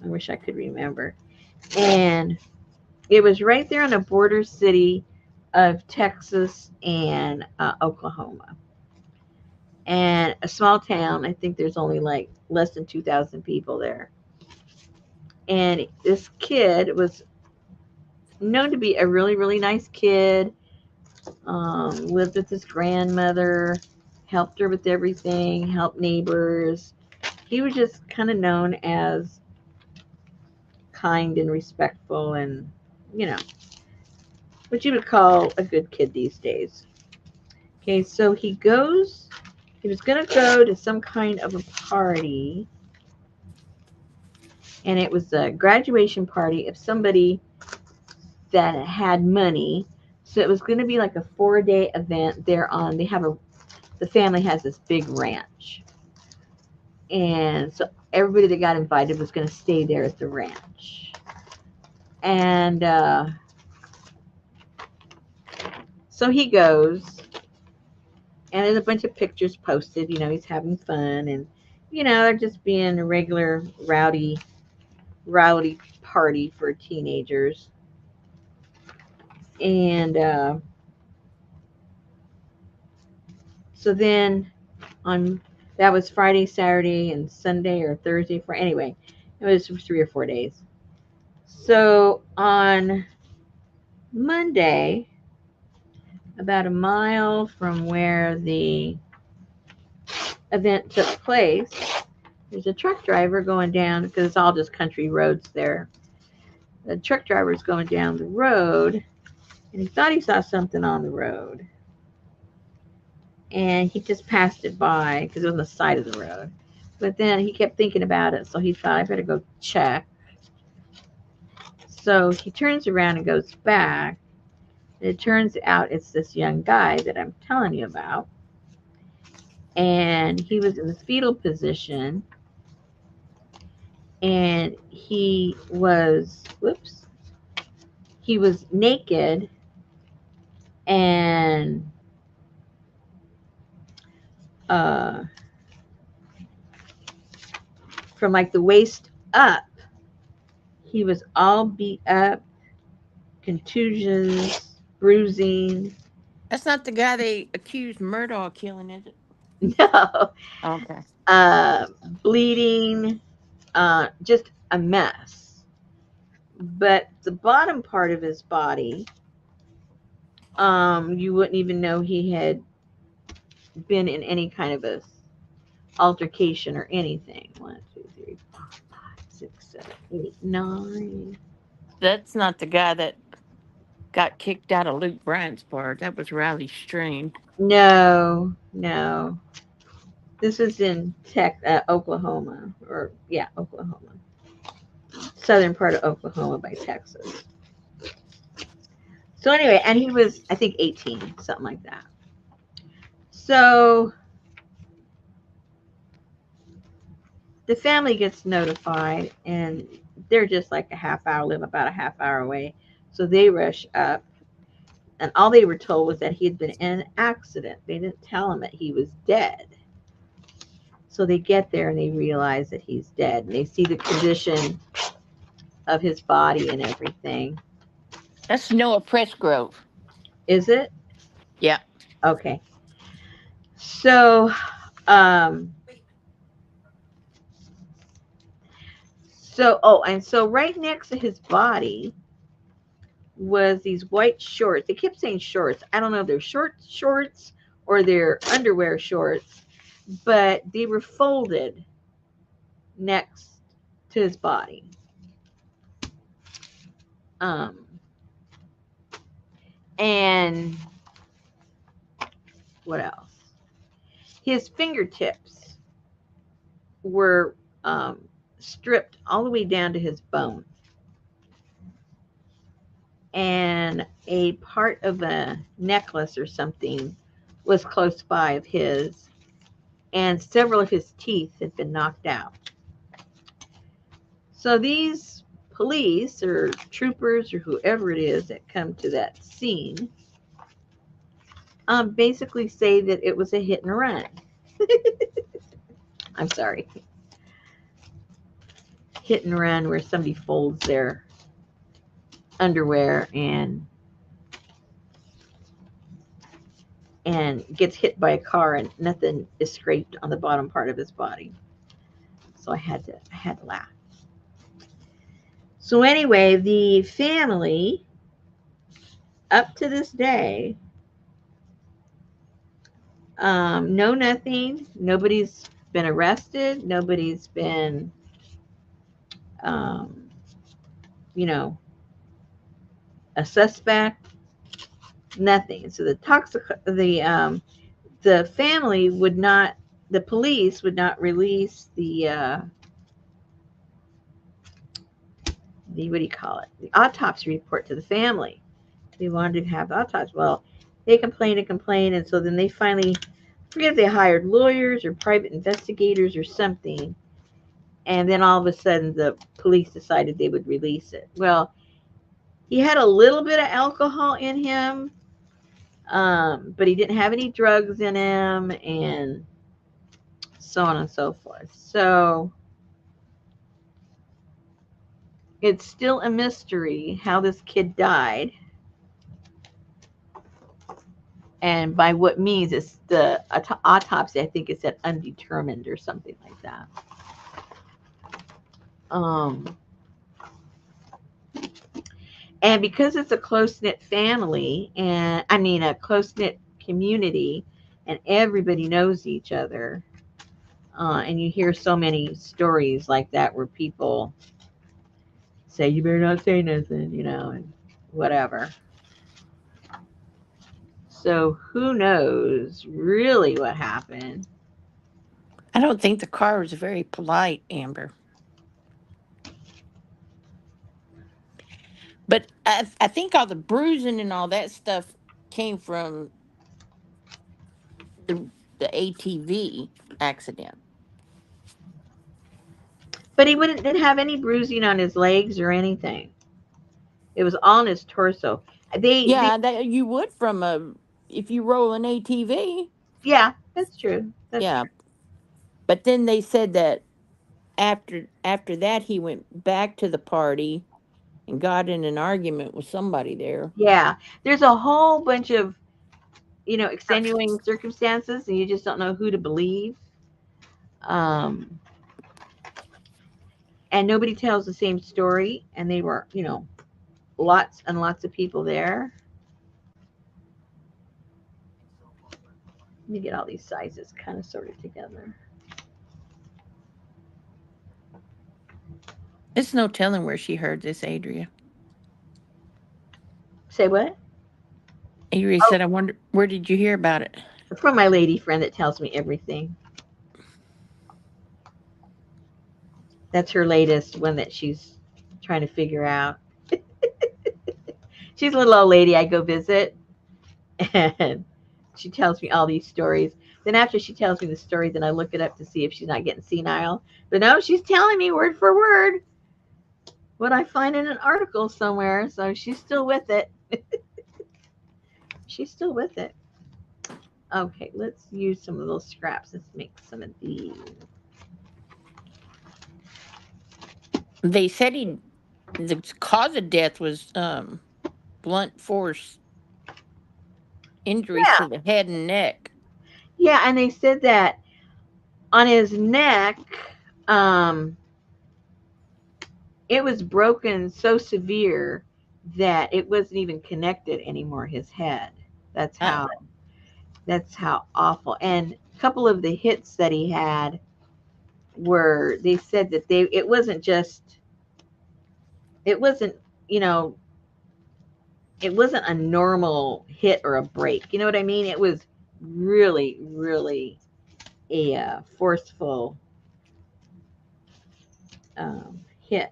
I wish I could remember. And it was right there on the border city of Texas and Oklahoma. And a small town. I think there's only like less than 2,000 people there. And this kid was known to be a really, really nice kid. Lived with his grandmother, helped her with everything, helped neighbors. He was just kind of known as kind and respectful and, you know, what you would call a good kid these days. Okay, so he was going to go to some kind of a party, and it was a graduation party of somebody that had money. So it was going to be like a 4-day event. The family has this big ranch. And so everybody that got invited was going to stay there at the ranch. And so he goes, and there's a bunch of pictures posted. You know, he's having fun, and you know, they're just being a regular rowdy party for teenagers. And so then on that was Friday, Saturday, and Sunday or Thursday. For anyway, it was 3 or 4 days. So on Monday, about a mile from where the event took place, there's a truck driver going down because it's all just country roads there. The truck driver is going down the road, and he thought he saw something on the road, and he just passed it by because it was on the side of the road. But then he kept thinking about it, so he thought, I better go check. So he turns around and goes back. And it turns out it's this young guy that I'm telling you about. And he was in the fetal position. And he was naked and uh, from like the waist up, he was all beat up, contusions, bruising. That's not the guy they accused Murdaugh of killing, is it? No, Okay. uh, bleeding, just a mess. But the bottom part of his body, you wouldn't even know he had been in any kind of a altercation or anything. 1, 2, 3, 4, 5, 6, 7, 8, 9. That's not the guy that got kicked out of Luke Bryant's part. That was Riley Strain. No, no. This was in Oklahoma, or yeah, Oklahoma, southern part of Oklahoma by Texas. So anyway, and he was, I think, 18, something like that. So the family gets notified, and they're just like a half hour, live about a half hour away. So they rush up, and all they were told was that he had been in an accident. They didn't tell him that he was dead. So they get there and they realize that he's dead, and they see the condition of his body and everything. That's Noah Pressgrove. Is it? Yeah. Okay. So, um, and so right next to his body was these white shorts. They kept saying shorts. I don't know if they're short shorts or they're underwear shorts, but they were folded next to his body. Um, and what else? His fingertips were stripped all the way down to his bone. And a part of a necklace or something was close by of his, and several of his teeth had been knocked out. So these police or troopers or whoever it is that come to that scene basically say that it was a hit and run. I'm sorry, hit and run where somebody folds their underwear and gets hit by a car and nothing is scraped on the bottom part of his body. So I had to laugh. So anyway, the family up to this day know nothing. Nobody's been arrested. Nobody's been um, you know, a suspect. Nothing. So the family would not, the police would not release the what do you call it, the autopsy report to the family. They wanted to have the autopsy. Well, they complained and complained, and so then they finally, I forget if they hired lawyers or private investigators or something, and then all of a sudden the police decided they would release it. Well, he had a little bit of alcohol in him, but he didn't have any drugs in him, and so on and so forth. So it's still a mystery how this kid died, and by what means. It's the autopsy, I think it said undetermined or something like that. Um, and because it's a close knit family, and I mean a close knit community, and everybody knows each other, and you hear so many stories like that where people say you better not say nothing, and whatever. So who knows really what happened? I don't think the car was very polite, Amber. But I think all the bruising and all that stuff came from the the ATV accident. But he wouldn't didn't have any bruising on his legs or anything. It was on his torso. They Yeah, that you would from a if you roll an ATV. Yeah, that's true. That's Yeah, true. but then they said that after that he went back to the party and got in an argument with somebody there. Yeah, there's a whole bunch of extenuating circumstances, and you just don't know who to believe. Um, and nobody tells the same story. And they were, lots and lots of people there. Let me get all these sizes kind of sorted together. It's no telling where she heard this, Adria. Say what? Adria Oh, said, "I wonder where did you hear about it?" from my lady friend that tells me everything. That's her latest one that she's trying to figure out. She's a little old lady I go visit, and she tells me all these stories. Then after she tells me the story, then I look it up to see if she's not getting senile. But no, she's telling me word for word what I find in an article somewhere. So she's still with it. She's still with it. Okay, let's use some of those scraps. Let's make some of these. They said the cause of death was blunt force injuries Yeah, to the head and neck. yeah, and they said that on his neck, um, it was broken so severe that it wasn't even connected anymore. His head. That's Oh, how. That's how awful. And a couple of the hits that he had were. They said that they. It wasn't just. It wasn't. You know. It wasn't a normal hit or a break. You know what I mean? It was really, really a forceful hit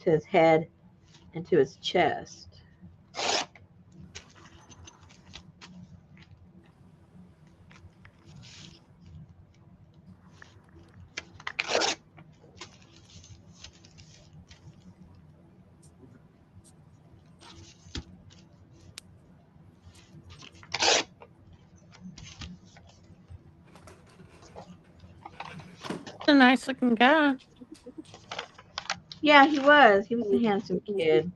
to his head and to his chest. a nice looking guy. Yeah, he was. He was a handsome kid.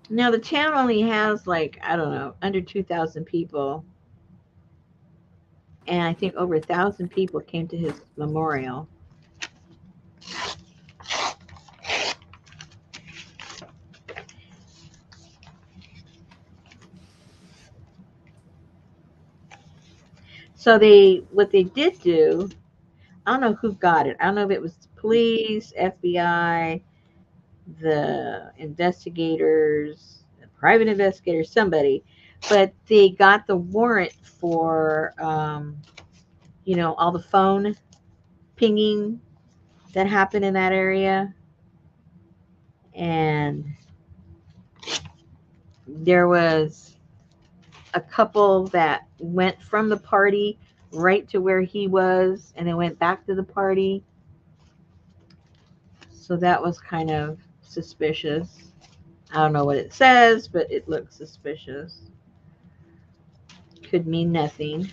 Now the town only has like I don't know under 2,000 people, and I think over 1,000 people came to his memorial. So they what they did do. I don't know who got it. I don't know if it was the police, FBI, the investigators, the private investigators, somebody, but they got the warrant for all the phone pinging that happened in that area, and there was a couple that went from the party right to where he was, and then went back to the party. So that was kind of suspicious. I don't know what it says, but it looks suspicious. Could mean nothing.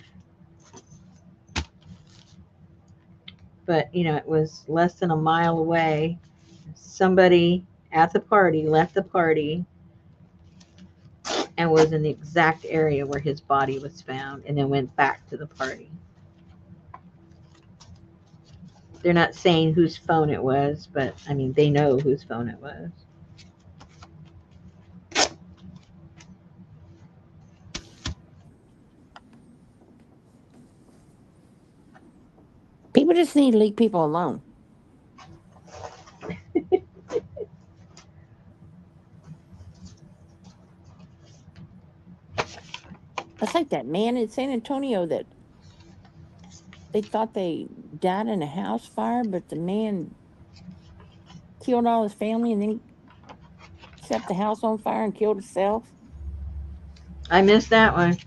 But, it was less than a mile away. Somebody at the party left the party and was in the exact area where his body was found and then went back to the party. They're not saying whose phone it was, but I mean, they know whose phone it was. People just need to leave people alone. That's like that man in San Antonio that they thought they died in a house fire, but the man killed all his family and then he set the house on fire and killed himself. I missed that one.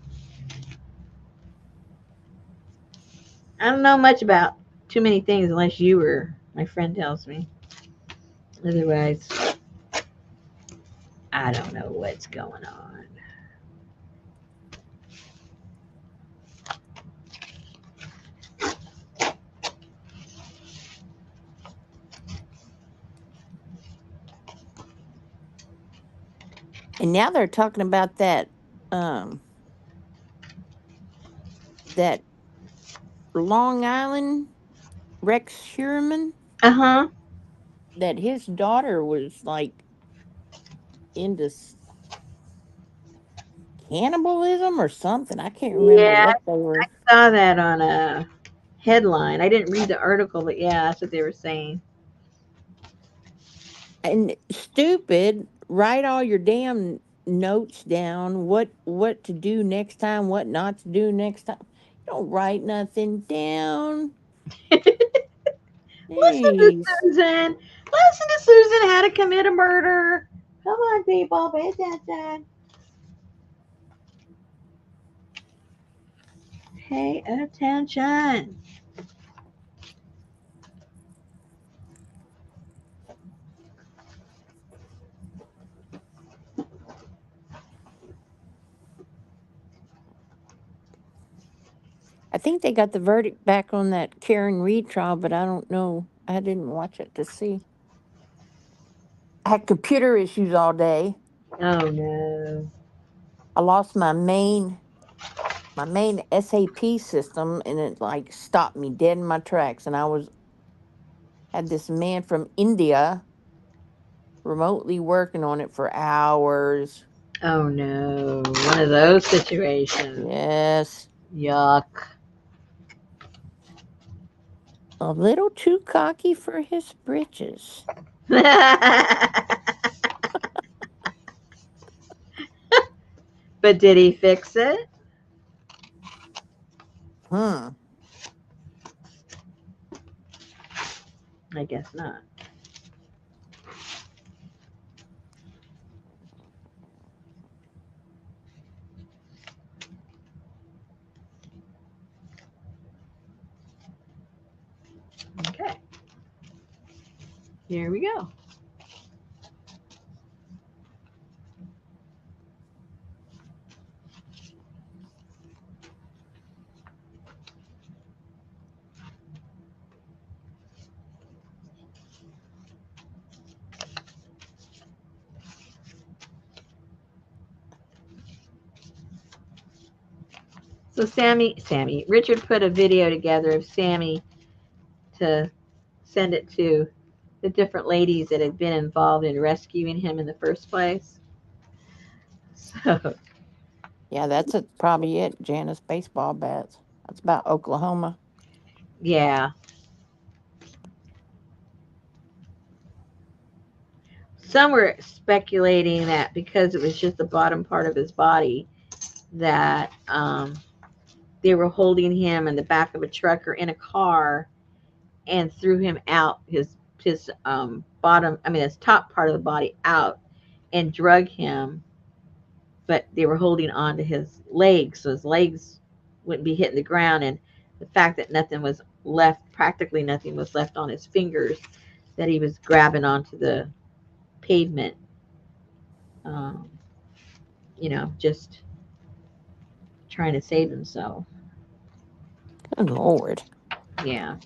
I don't know much about too many things unless you were, my friend tells me. Otherwise, I don't know what's going on. And now they're talking about um that Long Island Rex Sherman, Uh huh. that his daughter was like into cannibalism or something. I can't remember Yeah, what they were. I saw that on a headline. I didn't read the article, but yeah, that's what they were saying. And stupid, write all your damn notes down. What to do next time, what not to do next time. You don't write nothing down. Listen to Jeez. Susan. Listen to Susan how to commit a murder. Come on, people, pay attention. Pay attention. I think they got the verdict back on that Karen Reed trial, but I don't know. I didn't watch it to see. I had computer issues all day. Oh no. I lost my main SAP system, and it like stopped me dead in my tracks. And I was had this man from India remotely working on it for hours. Oh no. One of those situations. Yes, Yuck. a little too cocky for his britches. But did he fix it? Hmm. I guess not. Okay. Here we go. So Richard put a video together of Sammy to send it to the different ladies that had been involved in rescuing him in the first place. So, Yeah, that's it. Probably it. Janice baseball bats. That's about Oklahoma. yeah. Some were speculating that because it was just the bottom part of his body, that they were holding him in the back of a truck or in a car and threw him out his bottom, I mean his top part of the body out and drug him, but they were holding on to his legs so his legs wouldn't be hitting the ground, and the fact that nothing was left, practically nothing was left on his fingers, that he was grabbing onto the pavement, um, just trying to save himself. Good Lord. Yeah.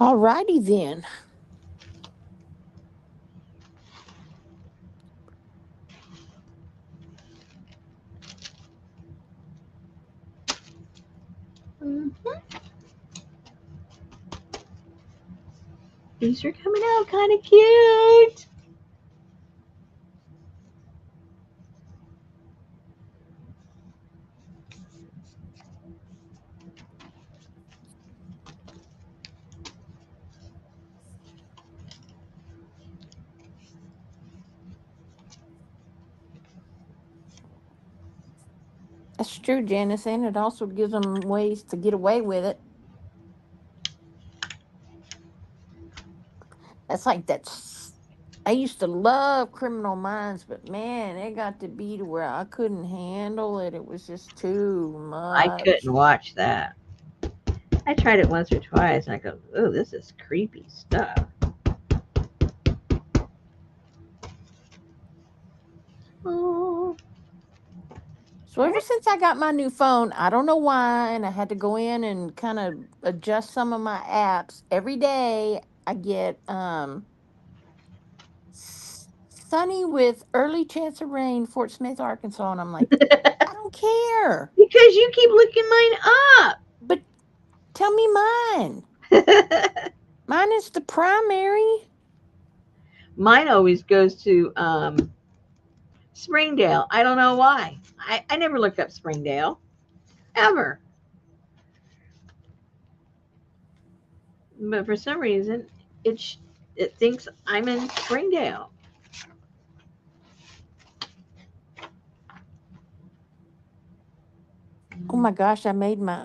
All righty then. Mhm. These are coming out kind of cute. That's true, Janice, and it also gives them ways to get away with it. That's like that's. I used to love Criminal Minds, but man, it got to be to where I couldn't handle it. It was just too I much. couldn't watch that. I tried it once or twice and I go, oh, this is creepy stuff. Oh, So ever since I got my new phone, I don't know why, and I had to go in and kind of adjust some of my apps. Every day I get sunny with early chance of rain, Fort Smith, Arkansas, and I'm like, I don't care. because you keep looking mine But tell me mine. up. Mine is the primary. Mine always goes to Springdale. I don't know why. I never look up Springdale ever, but for some reason it sh- it thinks I'm in Springdale. Oh my gosh, I made my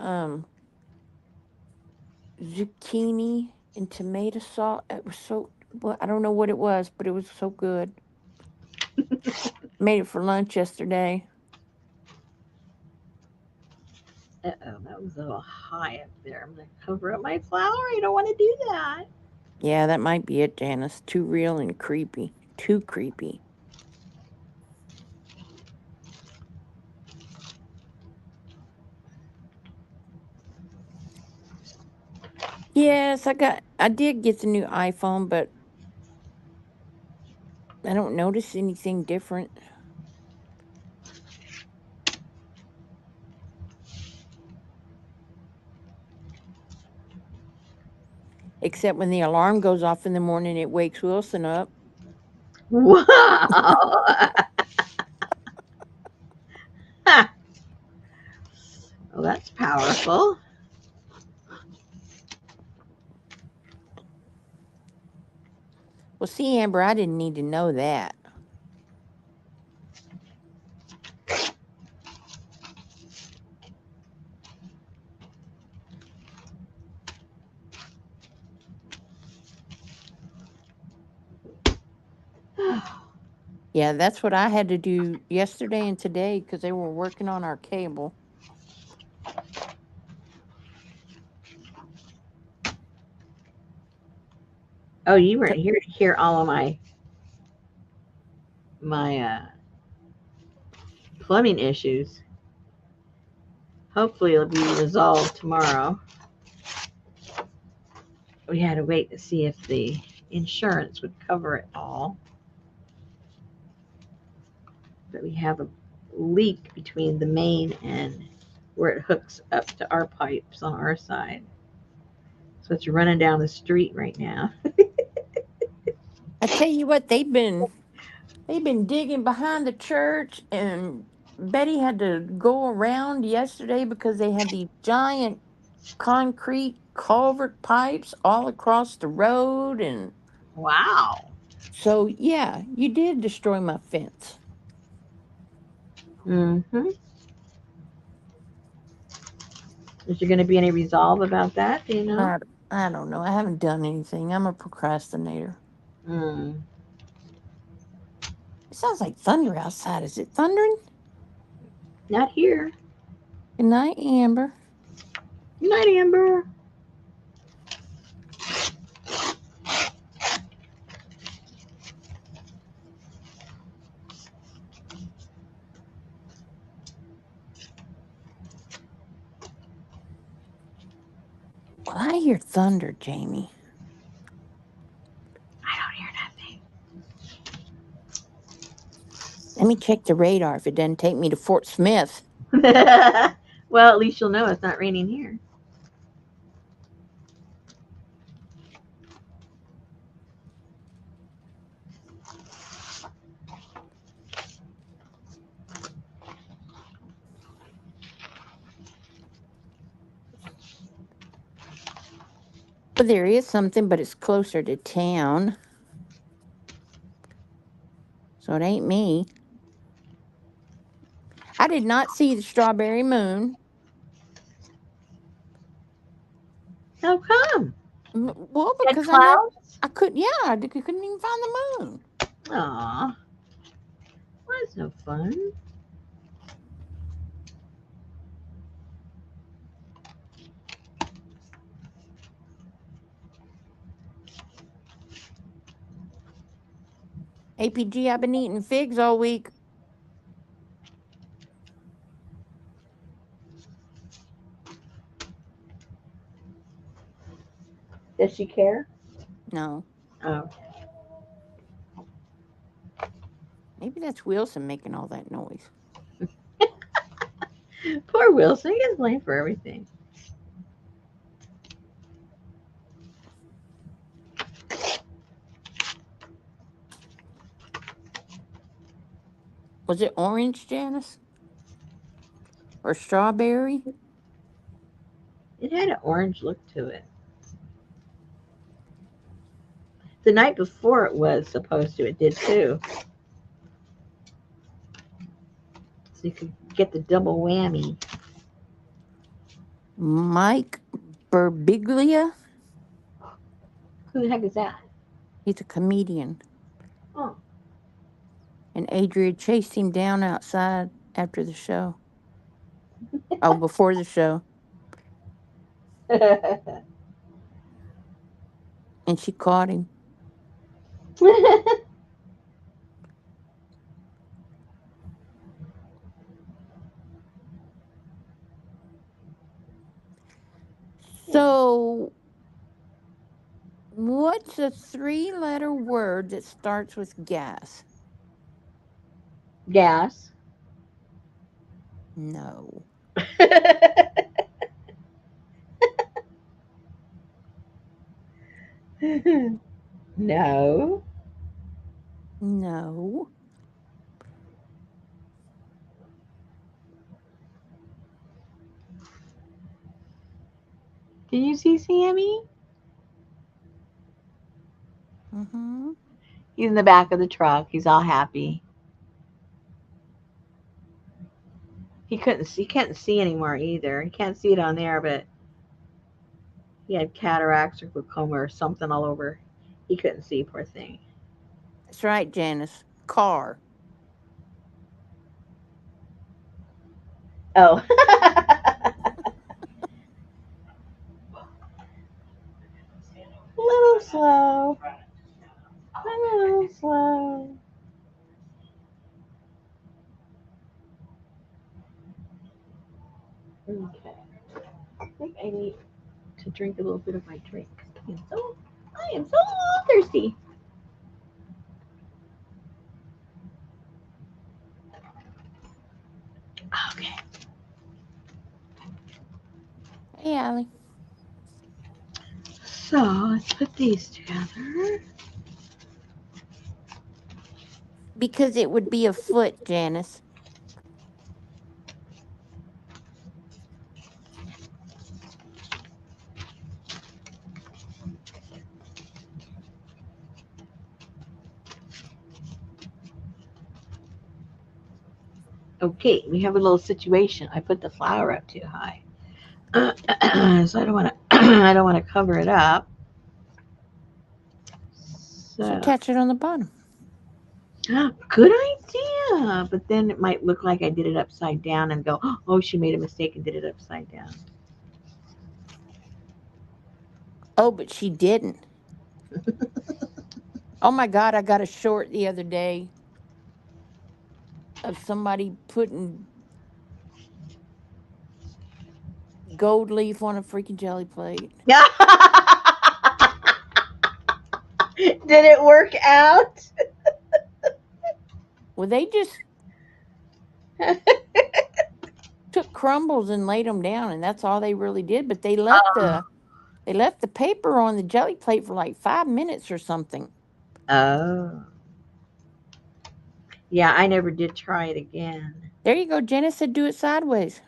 zucchini and tomato sauce. It was so, well, I don't know what it was, but it was so good. Made it for lunch yesterday. Uh-oh, that was a little high up there. I'm going to cover up my flower. I don't want to do that. Yeah, that might be it, Janice. Too real and creepy. Too creepy. Yes, I did get the new iPhone, but I don't notice anything different. Except when the alarm goes off in the morning, it wakes Wilson up. Wow. Well, that's powerful. Well, see, Amber, I didn't need to know that. Yeah, that's what I had to do yesterday and today because they were working on our cable. Oh, you weren't T- here to hear all of my plumbing issues. Hopefully, it'll be resolved tomorrow. We had to wait to see if the insurance would cover it all. But we have a leak between the main and where it hooks up to our pipes on our side. So it's running down the street right now. I tell you what, they've been digging behind the church, and Betty had to go around yesterday because they had these giant concrete culvert pipes all across the road, and Wow. so yeah, you did destroy my fence. Mm-hmm. Is there going to be any resolve about that? Do you know? I, I don't know. I haven't done anything. I'm a procrastinator. Mm. It sounds like thunder outside. Is it thundering? Not here. Good night, Amber. Good night, Amber. Well, I hear thunder, Jamie. I don't hear Let me check the radar if it doesn't take me to Fort Smith. nothing. Well, at least you'll know it's not raining here. But there is something, but it's closer to town, so it ain't me. I did not see the strawberry moon. How come? Well, Dead because clouds? I could, yeah, couldn't even find the moon. Aw, well, that's no fun. APG, I've been eating figs all week. Does she care? No, Oh, maybe that's Wilson making all that noise. poor Wilson. He gets blamed for everything. Was it orange, Janice? Or strawberry? It had an orange look to it. The night before it was supposed to. It did too. So you could get the double whammy. Mike Berbiglia? Who the heck is that? He's a comedian. Oh. And Adria chased him down outside after the show. Oh, before the show. And she caught him. So, what's a 3-letter word that starts with gas? Gas. No. No. No. Can you see Sammy? Mm-hmm. He's in the back of the truck. He's all happy. He couldn't see. He can't see anymore either. He can't see it on there, but he had cataracts or glaucoma or something all over. He couldn't see. Poor thing. That's right, Janice. Car. Oh. A little slow. A little slow. Okay. I think I need to drink a little bit of my drink. I am so thirsty. Okay. Hey, Allie. So let's put these together. Because it would be a foot, Janice. Okay, we have a little situation. I put the flour up too high, so I don't want to. I don't want to cover it up. So So, attach it on the bottom. good idea. But then it might look like I did it upside down and go, oh, she made a mistake and did it upside down. Oh, but she didn't. Oh my God, I got a short the other day of somebody putting gold leaf on a freaking jelly plate. Yeah. Did it work out? Well, they just took crumbles and laid them down, and that's all they really did. But they left the paper on the jelly plate for like 5 minutes or something. Oh. Yeah, I never did try it again. There you go. Janice said do it sideways.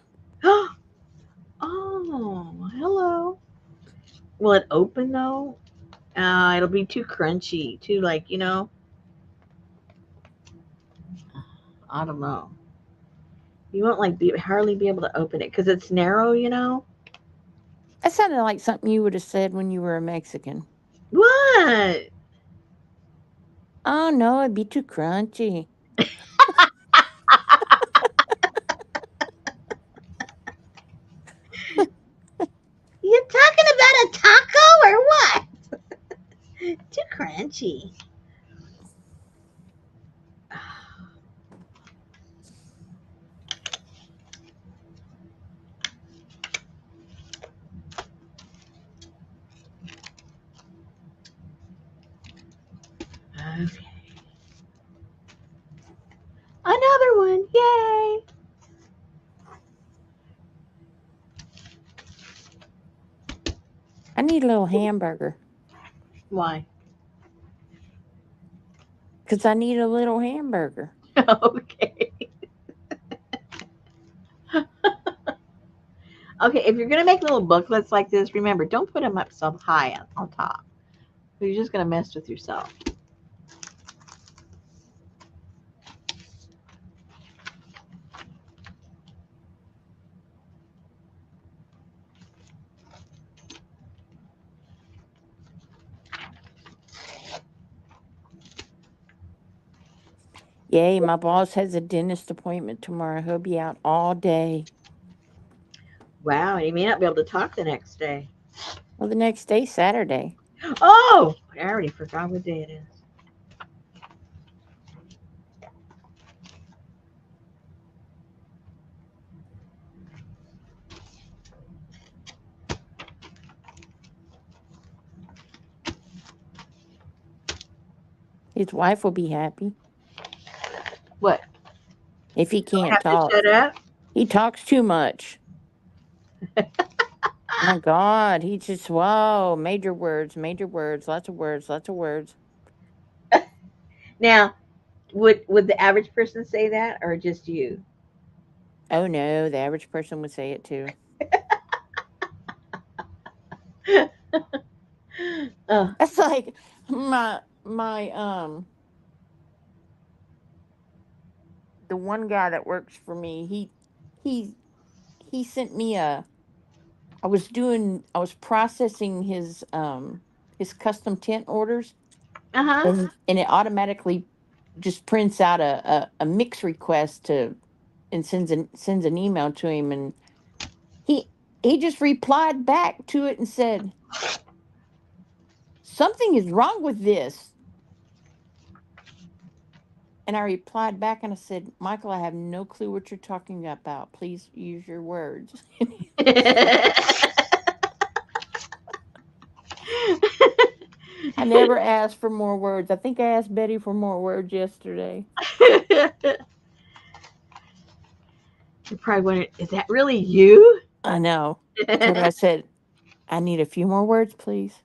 Oh, hello. Will it open though? It'll be too crunchy, too I don't know. You won't hardly be able to open it because it's narrow. That sounded like something you would have said when you were a Mexican. What? Oh no, it'd be too crunchy. You talking about a taco or what? Too crunchy. Okay. Another one. Yay. I need a little hamburger Why? because I need a little hamburger. Okay. Okay, if you're going to make little booklets like this, remember, don't put them up so high on top. You're just going to mess with yourself. Yay, my boss has a dentist appointment tomorrow. He'll be out all day. Wow, and you may not be able to talk the next day. Well, the next day, Saturday. Oh, I already forgot what day it is. His wife will be happy What? if he Don't can't have to talk. shut up. He talks too much. My God, he just, whoa, major words, lots of words, lots of words. Now, would the average person say that, or just you? Oh no, the average person would say it too. Oh, That's like my the one guy that works for me, he he sent me a I was processing his custom tent orders, uh huh. and it automatically just prints out a mix request to and sends an email to him, and he he just replied back to it and said, something is wrong with this. And I replied back and I said, Michael, I have no clue what you're talking about. Please use your words. I never asked for more words. I think I asked Betty for more words yesterday. You're probably wondering, is that really you? I know. I told her, I said, I need a few more words, please.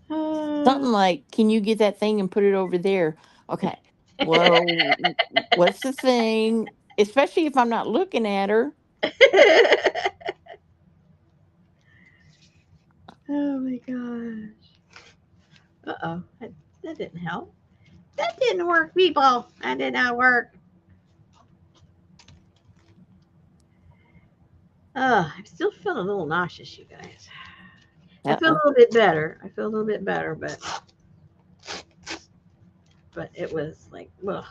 Something like, can you get that thing and put it over there? Okay. Well, what's the thing? Especially if I'm not looking at her. Oh my gosh. Uh-oh. That didn't help. That didn't work, people. That did not work. I'm still feeling a little nauseous, you guys. I feel a Uh-oh. little bit better. I feel a little bit better, but it was like, ugh.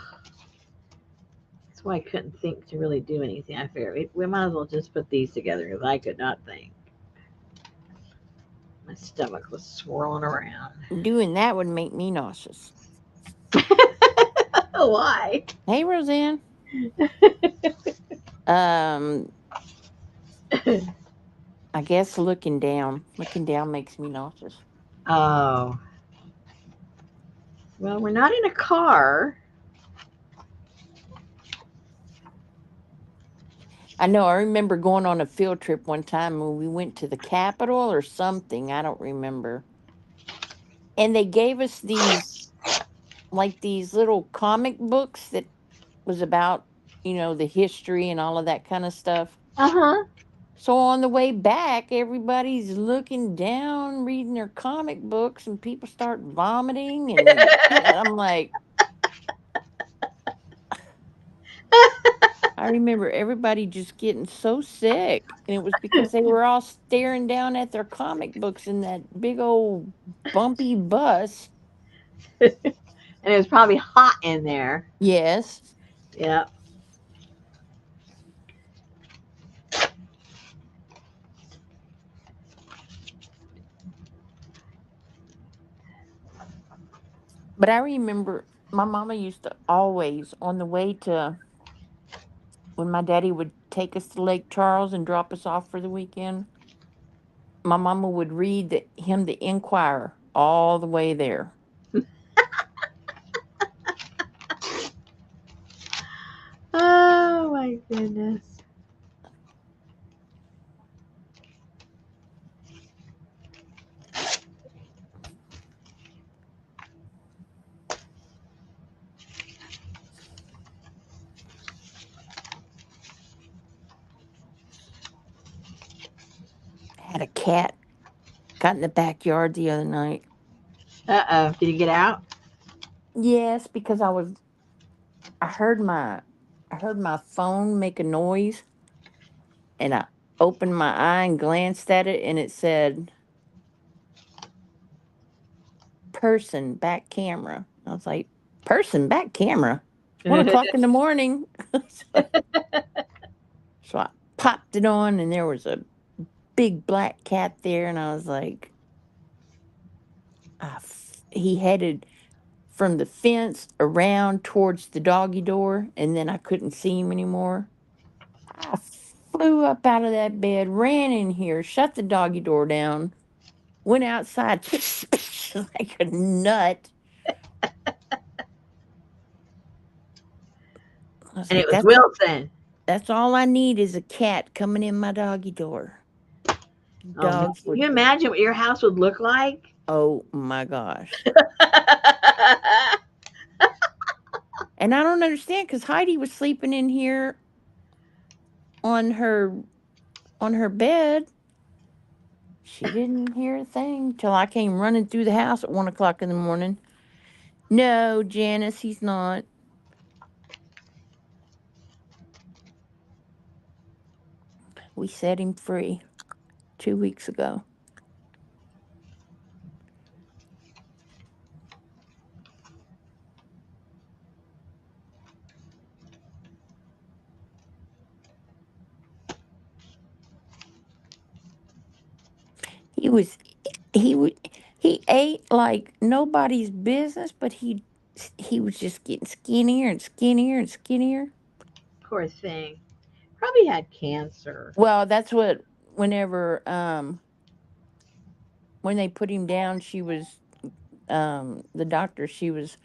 That's why I couldn't think to really do anything. I figured we might as well just put these together because I could not think. My stomach was swirling around. Doing that would make me nauseous. Why? Hey, Roseanne. Um, I guess looking down makes me nauseous. Oh, well, we're not in a car. I know. I remember going on a field trip one time when we went to the Capitol or something. I don't remember. And they gave us these little comic books that was about, the history and all of that kind of stuff. Uh huh. So on the way back, everybody's looking down, reading their comic books, and people start vomiting. And I'm like, I remember everybody just getting so sick. And it was because they were all staring down at their comic books in that big old bumpy bus. And it was probably hot in there. Yes. Yeah. But I remember my mama used to always, on the way to, when my daddy would take us to Lake Charles and drop us off for the weekend, my mama would read him the Inquirer all the way there. Oh my goodness. I had a cat got in the backyard the other night. Uh oh. Did you get out? Yes, because I heard my I heard my phone make a noise, and I opened my eye and glanced at it, and it said person back camera. I was like, person back camera? It's 1 o'clock in the morning. so, so I popped it on, and there was a big black cat there, and I was like, he headed from the fence around towards the doggy door, and then I couldn't see him anymore. I flew up out of that bed, ran in here, shut the doggy door down, went outside like a nut. I was And like, it was that's Wilson. all I need is a cat coming in my doggy door. Oh man, Dogs can would, you imagine what your house would look like? oh my gosh. And I don't understand because Heidi was sleeping in here on her bed. She didn't hear a thing till I came running through the house at 1 o'clock in the morning. No, Janice, he's not. We set him free 2 weeks ago. He was he would he ate like nobody's business, but he was just getting skinnier and skinnier and skinnier. Poor thing. Probably had cancer. Well, that's what whenever when they put him down, she was the doctor, she was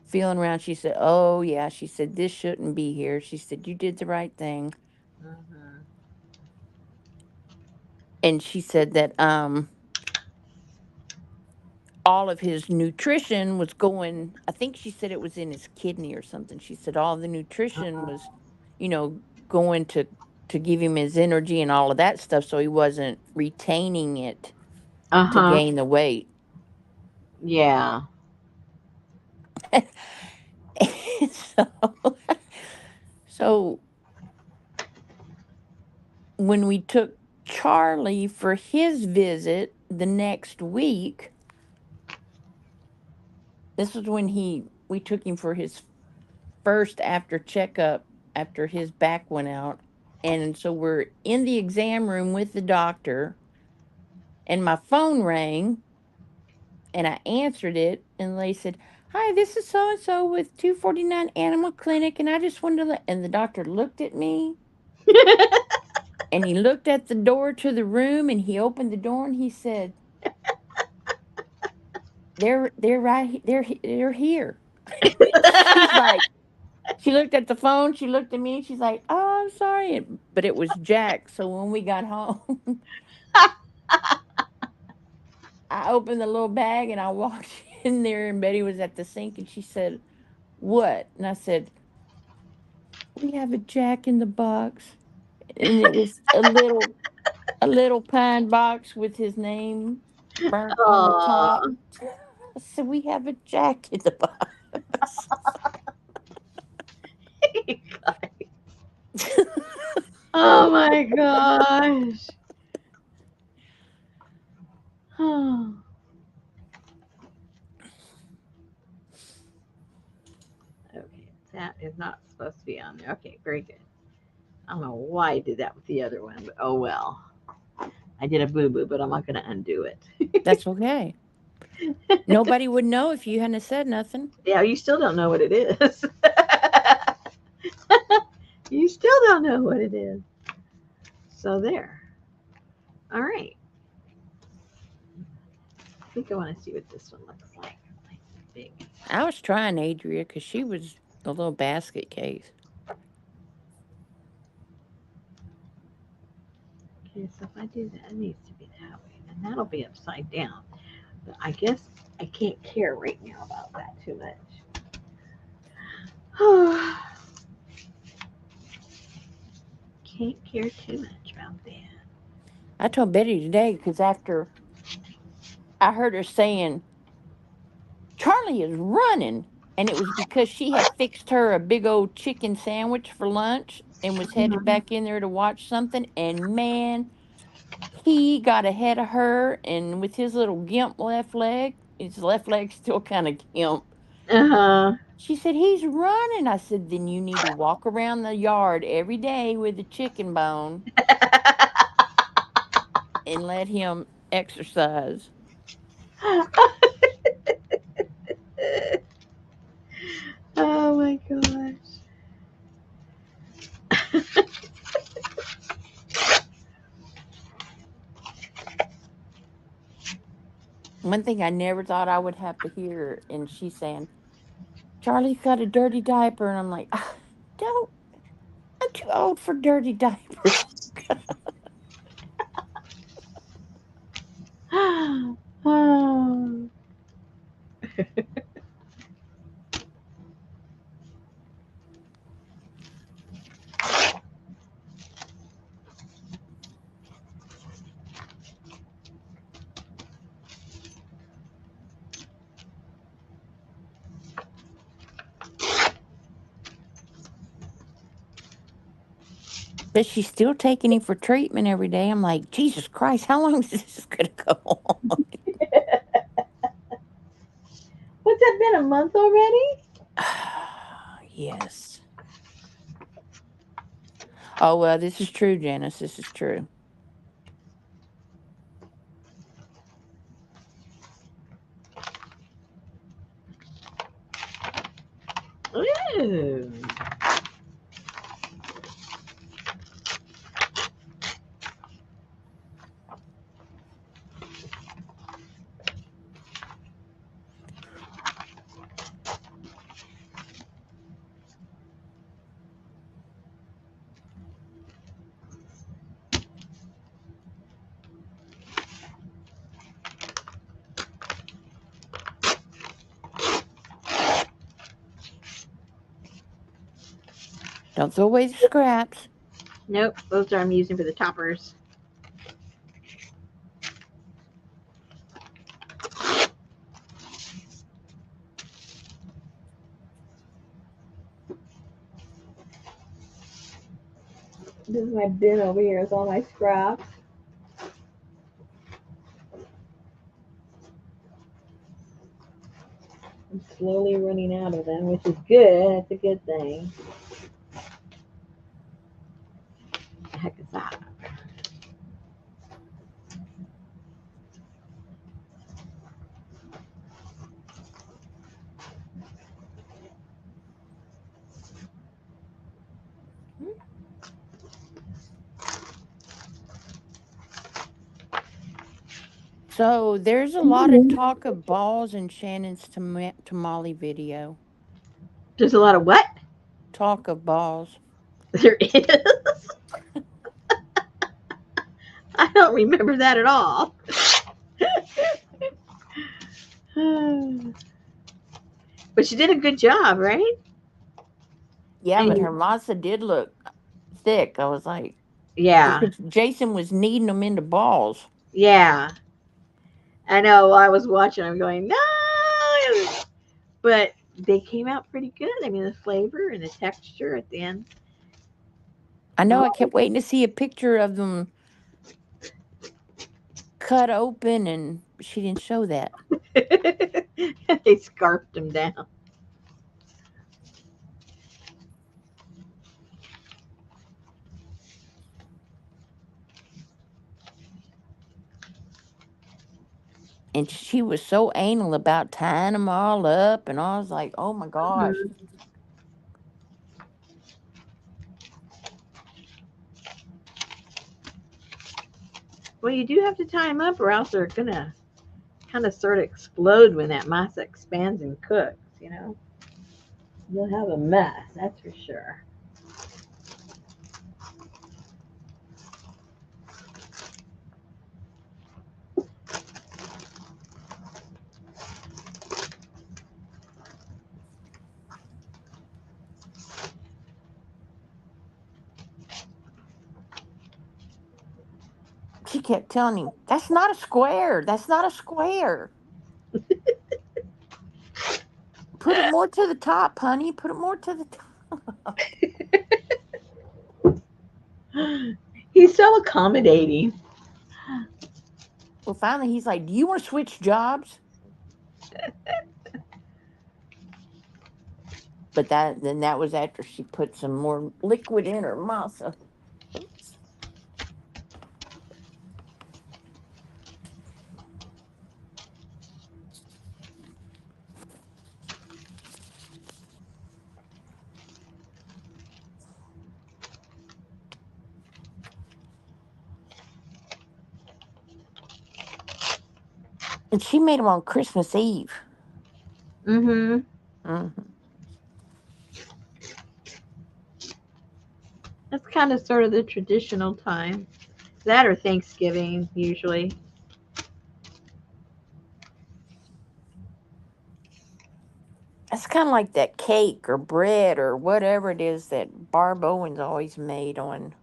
feeling around. She said, "Oh yeah," she said, "this shouldn't be here." She said, "You did the right thing." Hmm. And she said that all of his nutrition was going, I think she said it was in his kidney or something. She said all the nutrition was, you know, going to give him his energy and all of that stuff, so he wasn't retaining it Uh to huh. gain the weight. Yeah. so so when we took Charlie for his visit the next week, this was when he we took him for his first after checkup after his back went out. And so we're in the exam room with the doctor, and my phone rang, and I answered it, and they said, "Hi, this is so and so with 249 Animal Clinic, and I just wanted to let," and the doctor looked at me, and he looked at the door to the room, and he opened the door, and he said, they're right they're here." She's like, she looked at the phone, she looked at me, she's like, "Oh, I'm sorry." But it was Jack. So when we got home, I opened the little bag and I walked in there, and Betty was at the sink, and she said, "What?" And I said, "We have a Jack in the box." And it was a little pine box with his name burnt on the top. Oh. I said, "We have a Jack in the box." Oh my gosh. Oh. Okay, that is not supposed to be on there. Okay, very good. I don't know why I did that with the other one, but oh well. I did a boo boo, but I'm not going to undo it. That's okay. Nobody would know if you hadn't said nothing. Yeah, you still don't know what it is. You still don't know what it is. So there. All right. I think I want to see what this one looks like. Nice and big. I was trying Adria because she was a little basket case. Okay, so if I do that, it needs to be that way. And that'll be upside down. But I guess I can't care right now about that too much. Can't care too much about that. I told Betty today because after I heard her saying, "Charlie is running," and it was because she had fixed her a big old chicken sandwich for lunch and was headed Mhm. back in there to watch something. And man, he got ahead of her, and with his little gimp left leg. his left leg's still kind of gimp. Uh-huh. She said, he's running. I said, then you need to walk around the yard every day with a chicken bone and let him exercise. Oh my gosh. One thing I never thought I would have to hear, and she's saying, Charlie's got a dirty diaper. And I'm like, "Ah, don't, I'm too old for dirty diapers." Oh. But she's still taking him for treatment every day. I'm like, Jesus Christ, how long is this going to go on? What's that been, a month already? Yes. Oh, well, this is true, Janice. This is true. Ooh. Don't throw away the scraps. Nope, those are I'm using for the toppers. This is my bin over here with all my scraps. I'm slowly running out of them, which is good. That's a good thing. What the heck is that? So there's a lot of talk of balls in Shannon's tamale video. There's a lot of what? Talk of balls. There is. I don't remember that at all. But she did a good job, right? Yeah, but And her masa did look thick. I was like, yeah, because Jason was kneading them into balls. yeah. I know. While I was watching, I'm going no, but they came out pretty good. I mean, the flavor and the texture at the end. I know I Oh. kept waiting to see a picture of them cut open, and she didn't show that. They scarfed them down. And she was so anal about tying them all up, and I was like, oh my gosh. Mhm. Well, you do have to tie them up, or else they're gonna kind of sort of explode when that masa expands and cooks. You know, you'll have a mess. That's for sure. She kept telling him, that's not a square. That's not a square. Put it more to the top, honey. Put it more to the top. He's so accommodating. Well, finally, he's like, do you want to switch jobs? But that was after she put some more liquid in her masa. Oops. And she made them on Christmas Eve. Mm-hmm. Hmm. That's kind of sort of the traditional time. That or Thanksgiving, usually. It's kind of like that cake or bread or whatever it is that Barb Owens always made on,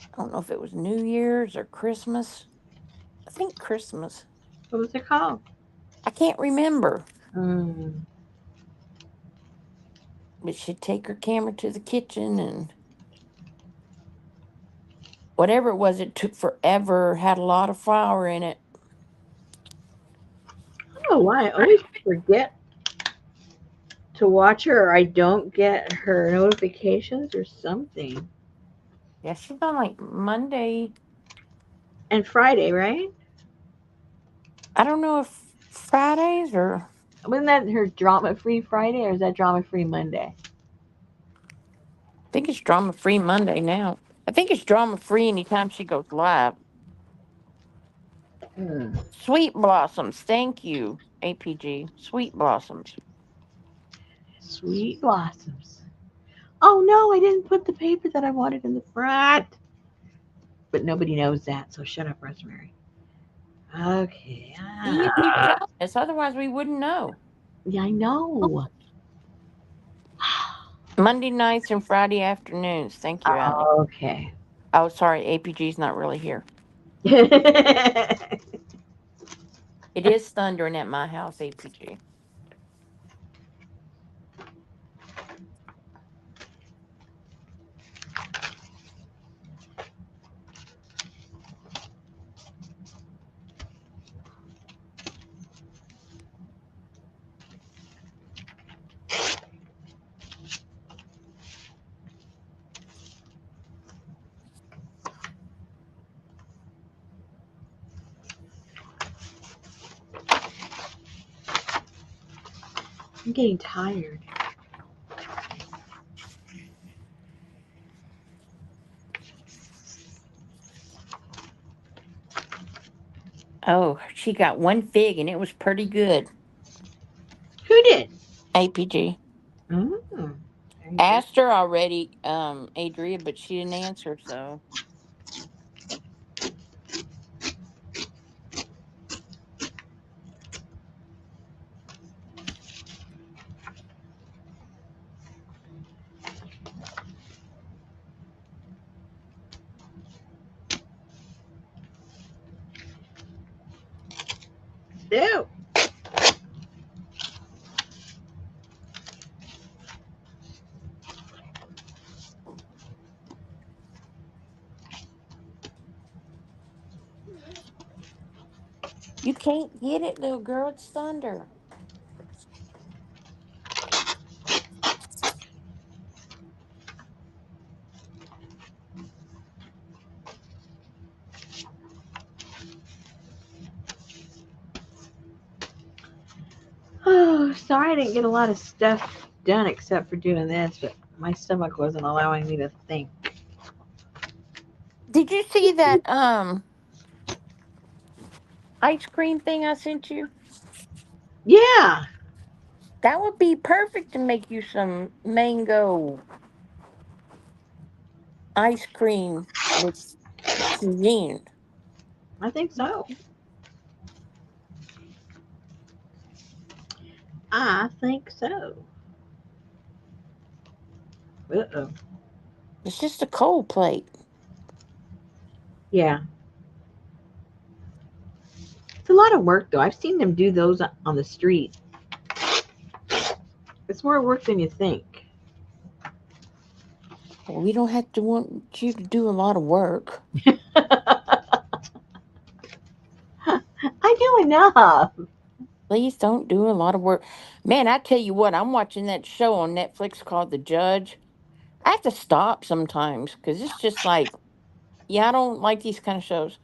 I don't know if it was New Year's or Christmas. I think Christmas. What was it called? I can't remember. Mm. But she'd take her camera to the kitchen and whatever it was, it took forever, had a lot of flour in it. I don't know why I always forget to watch her, or I don't get her notifications or something. Yeah, she's on like Monday. And Friday, right? I don't know if Fridays or Wasn't that her drama free Friday, or is that drama free Monday? I think it's drama free Monday now. I think it's drama free anytime she goes live. Hmm. Sweet Blossoms, thank you, APG. Sweet Blossoms. Sweet blossoms. Oh no, I didn't put the paper that I wanted in the front. But nobody knows that, so shut up, Rosemary. Okay. You keep telling us, otherwise we wouldn't know. Yeah, I know. Monday nights and Friday afternoons. Thank you, Allie. Okay. Oh, sorry, APG's not really here. It is thundering at my house, APG. I'm getting tired. Oh, she got one fig and it was pretty good. Who did? APG. Oh, very good. Asked her already, Adria, but she didn't answer, so. So, You can't get it, little girl. It's thunder. oh, sorry I didn't get a lot of stuff done except for doing this, but my stomach wasn't allowing me to think. Did you see that ice cream thing I sent you? Yeah. That would be perfect to make you some mango ice cream with cuisine. I think so. I think so. Uh-oh. It's just a cold plate. Yeah. It's a lot of work, though. I've seen them do those on the street. It's more work than you think. Well, we don't have to want you to do a lot of work. I I do enough. Please don't do a lot of work. Man, I tell you what, I'm watching that show on Netflix called The Judge. I have to stop sometimes because it's just like, yeah, I don't like these kind of shows.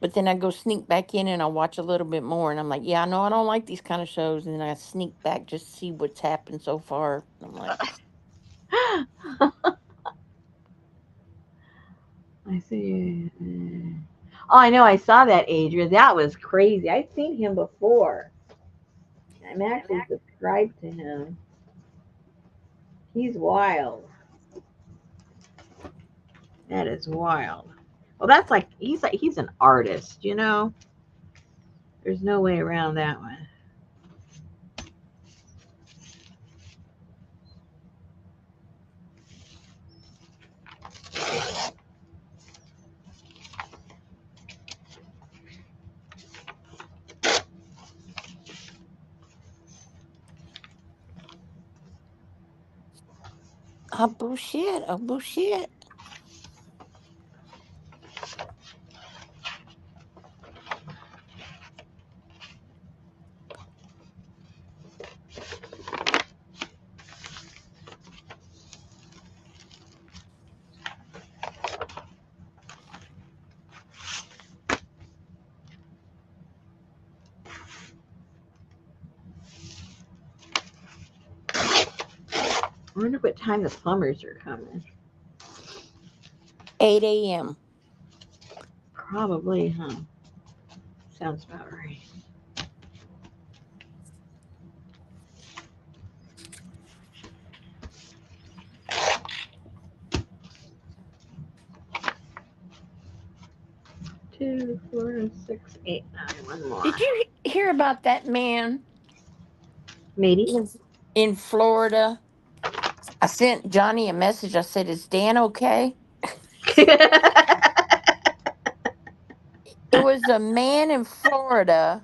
But then I go sneak back in and I watch a little bit more, and I'm like, yeah, I know I don't like these kind of shows. And then I sneak back just to see what's happened so far. I'm like, I see. Oh, I know. I saw that, Adrian. That was crazy. I've seen him before. I'm actually subscribed to him. He's wild. That is wild. Well, that's like he's an artist. There's no way around that one. oh, bullshit. Oh, bullshit. I wonder what time the plumbers are coming. 8 a.m. Probably, huh? Sounds about right. Two, 4, 6, 8, 9. One more. Did you hear about that man Maybe. in, in Florida? I sent Johnny a message. I said, is Dan okay? It was a man in Florida,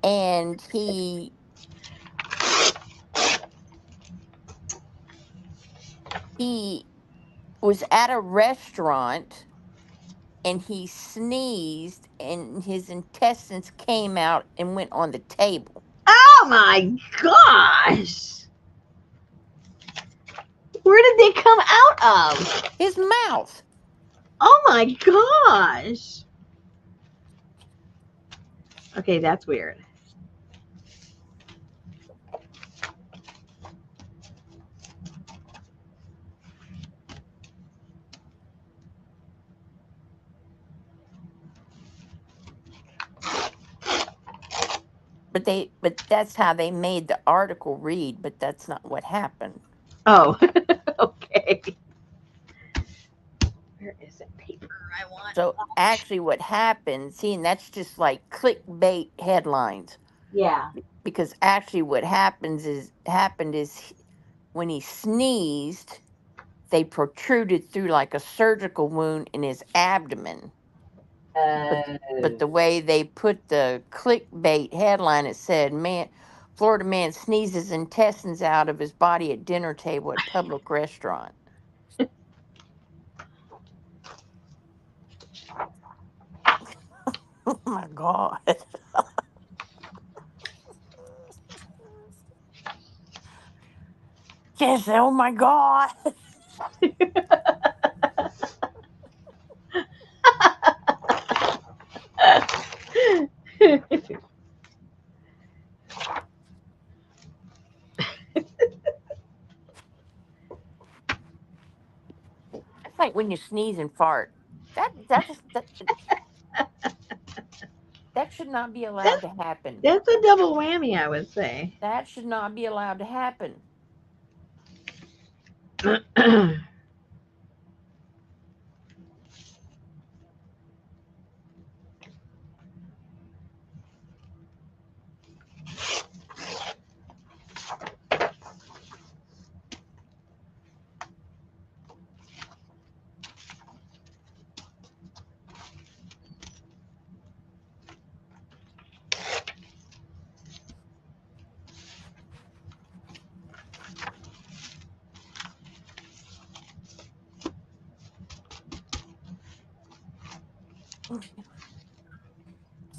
and he was at a restaurant and he sneezed and his intestines came out and went on the table. Oh my gosh! Where did they come out of? His mouth. Oh my gosh! Okay, that's weird. But that's how they made the article read, but that's not what happened. Oh, okay. Where is the paper I want? So actually what happened, see, and that's just like clickbait headlines. Yeah. Because actually what happened is when he sneezed, they protruded through like a surgical wound in his abdomen. But Oh. the way they put the clickbait headline, it said, "Man, Florida man sneezes intestines out of his body at dinner table at public restaurant." Oh my god! Yes, oh my god! It's like when you sneeze and fart. That should not be allowed that's to happen. that's a double whammy, I would say. That should not be allowed to happen.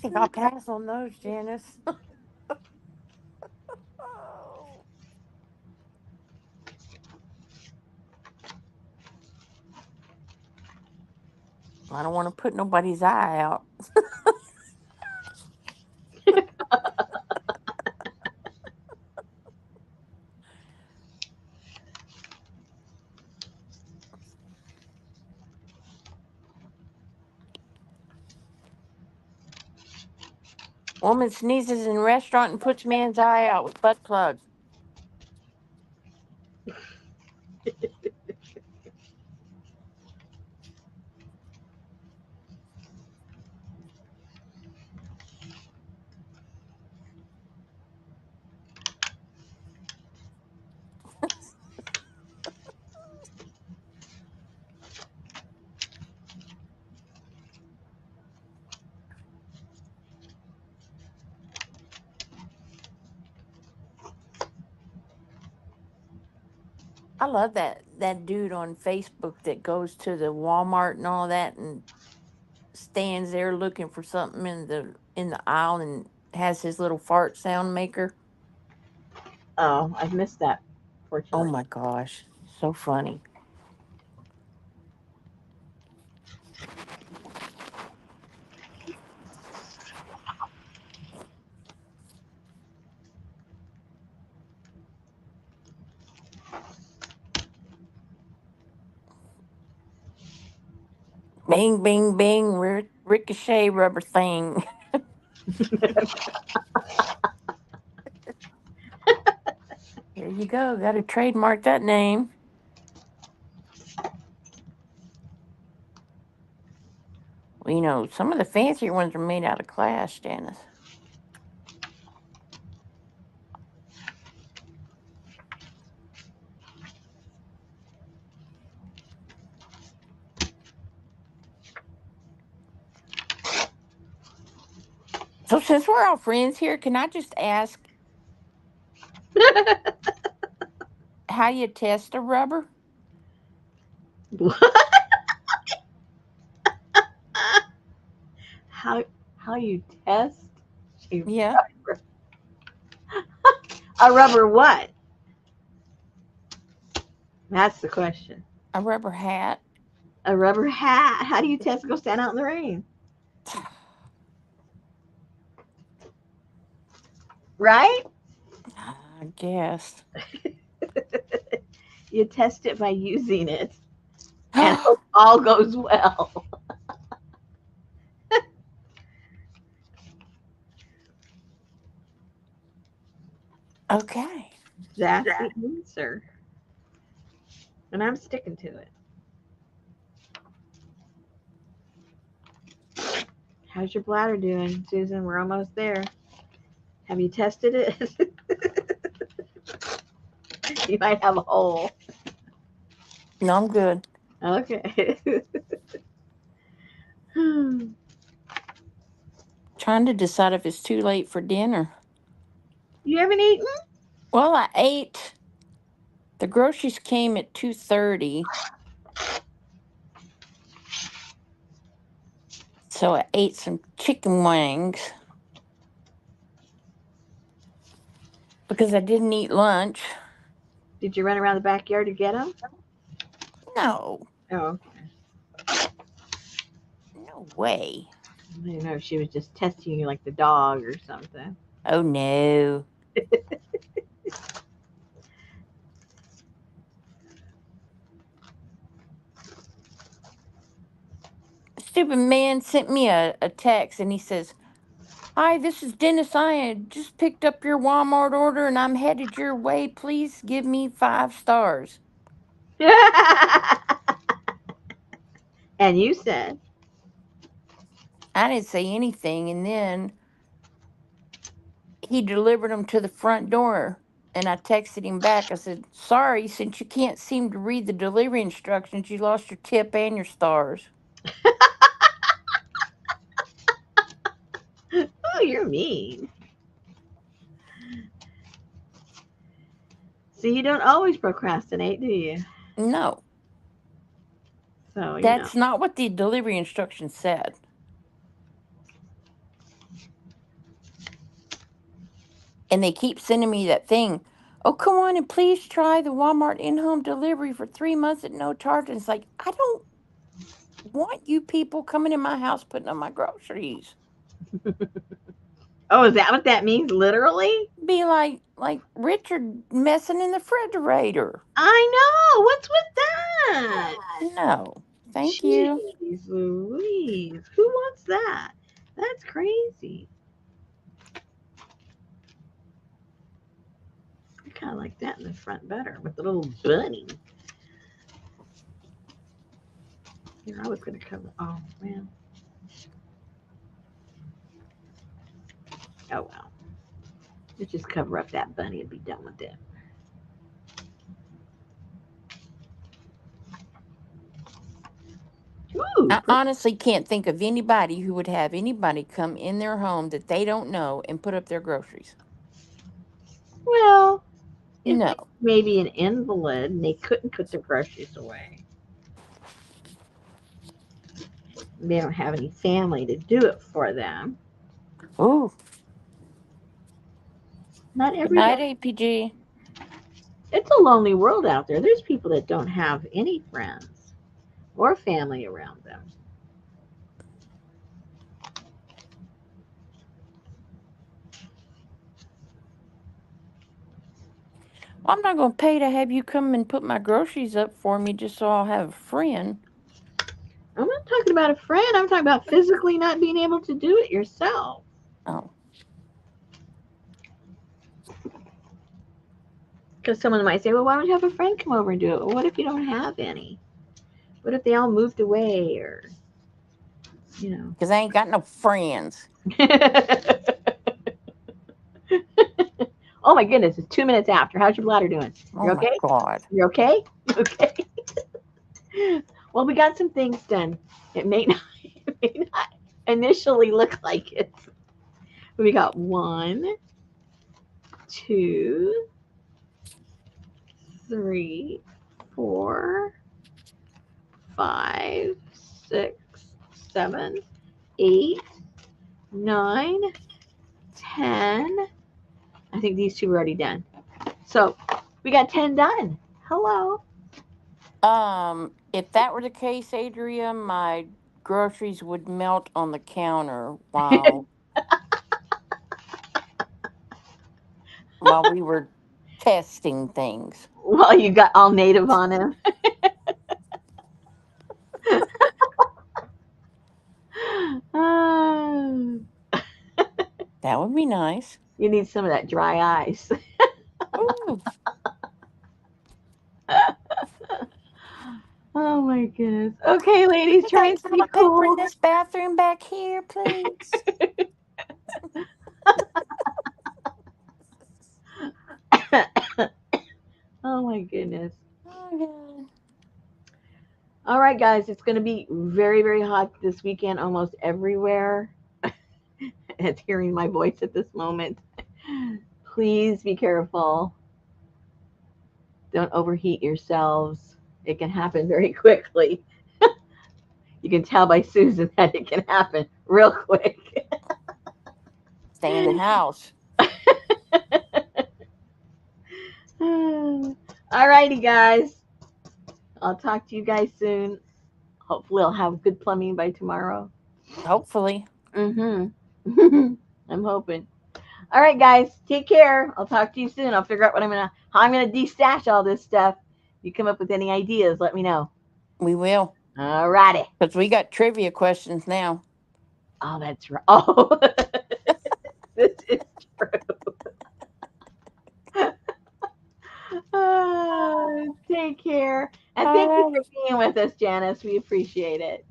think I'll pass on those, Janice. Oh, I don't want to put nobody's eye out. Woman sneezes in restaurant and puts man's eye out with butt plug. I love that dude on Facebook that goes to the Walmart and all that and stands there looking for something in the aisle and has his little fart sound maker. Oh, I've missed that, Oh fortunately. my gosh, so funny. Bing, bing, bing, ricochet rubber thing. There you go. Got to trademark that name. Well, some of the fancier ones are made out of glass, Janice. So since we're all friends here, can I just ask how you test a rubber? how how you test a Yeah, rubber, a rubber what? That's the question. a rubber hat. A rubber hat. How do you test to go stand out in the rain? Right? I guess. You test it by using it and hope all goes well. Okay. That's the answer. And I'm sticking to it. How's your bladder doing, Susan? We're almost there. Have you tested it? You might have a hole. No, I'm good. Okay. You Trying to decide if it's too late for dinner. haven't eaten? Well, I ate. The groceries came at 2:30, so I ate some chicken wings because I didn't eat lunch. Did you run around the backyard to get them? No, Oh, no way. I don't know if she was just testing you like the dog or something. Oh no. Stupid man sent me a text and he says, "Hi, this is Dennis. I had just picked up your Walmart order and I'm headed your way. Please give me 5 stars." And you said, I didn't say anything, and then he delivered them to the front door. And I texted him back. I said, "Sorry, since you can't seem to read the delivery instructions, you lost your tip and your stars." "Oh, you're mean." See, you don't always procrastinate, do you? No, So, that's not what the delivery instructions said. And they keep sending me that thing. Oh, come on and please try the Walmart in-home delivery for 3 months at no charge. And it's like, I don't want you people coming in my house putting on my groceries. Oh, is that what that means? Literally? Be like Richard messing in the refrigerator. I know. What's with that? No, thank you. Jeez Louise. Who wants that? That's crazy. I kind of like that in the front better with the little bunny. Here, I was going to cover. Oh, man. Oh, well. Let's just cover up that bunny and be done with it. Ooh, I honestly can't think of anybody who would have anybody come in their home that they don't know and put up their groceries. well, if No. they maybe an invalid and they couldn't put their groceries away, they don't have any family to do it for them. Ooh, Not good everybody. night, APG. It's a lonely world out there. There's people that don't have any friends or family around them. I'm not going to pay to have you come and put my groceries up for me just so I'll have a friend. I'm not talking about a friend. I'm talking about physically not being able to do it yourself. Oh, Because someone might say, well, why don't you have a friend come over and do it? Well, what if you don't have any? What if they all moved away or, you because I ain't got no friends. know? Oh my goodness, it's 2 minutes after. How's your bladder doing? Oh You're my okay? God. You're okay? Okay. Well, we got some things done. It may not initially look like it. We got 1, 2, 3, 4, 5, 6, 7, 8, 9, 10. I think these two are already done. So we got 10 done. Hello. If that were the case, Adria, my groceries would melt on the counter while we were testing things. Well, you got all native on him. Ah, That would be nice. you need some of that dry ice. Ooh, Oh my goodness. Okay, ladies, we try got and stay toilet paper in cool. this bathroom back here, please. Oh my goodness. Oh, God. All right, guys, it's going to be very, very hot this weekend almost everywhere. It's hearing my voice at this moment. Please be careful. Don't overheat yourselves. It can happen very quickly. You can tell by Susan that it can happen real quick. Stay in the house. All righty, guys. I'll talk to you guys soon. Hopefully, I'll have good plumbing by tomorrow. Hopefully. Mm-hmm. I'm hoping. All right, guys. Take care. I'll talk to you soon. I'll figure out how I'm gonna destash all this stuff. If you come up with any ideas, let me know. We will. All righty. Because we got trivia questions now. Oh, that's right. Oh, this is true. Take care. And All thank you for righty. being with us, Janice. We appreciate it.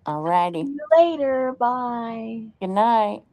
All See righty. you later. Bye. Good night.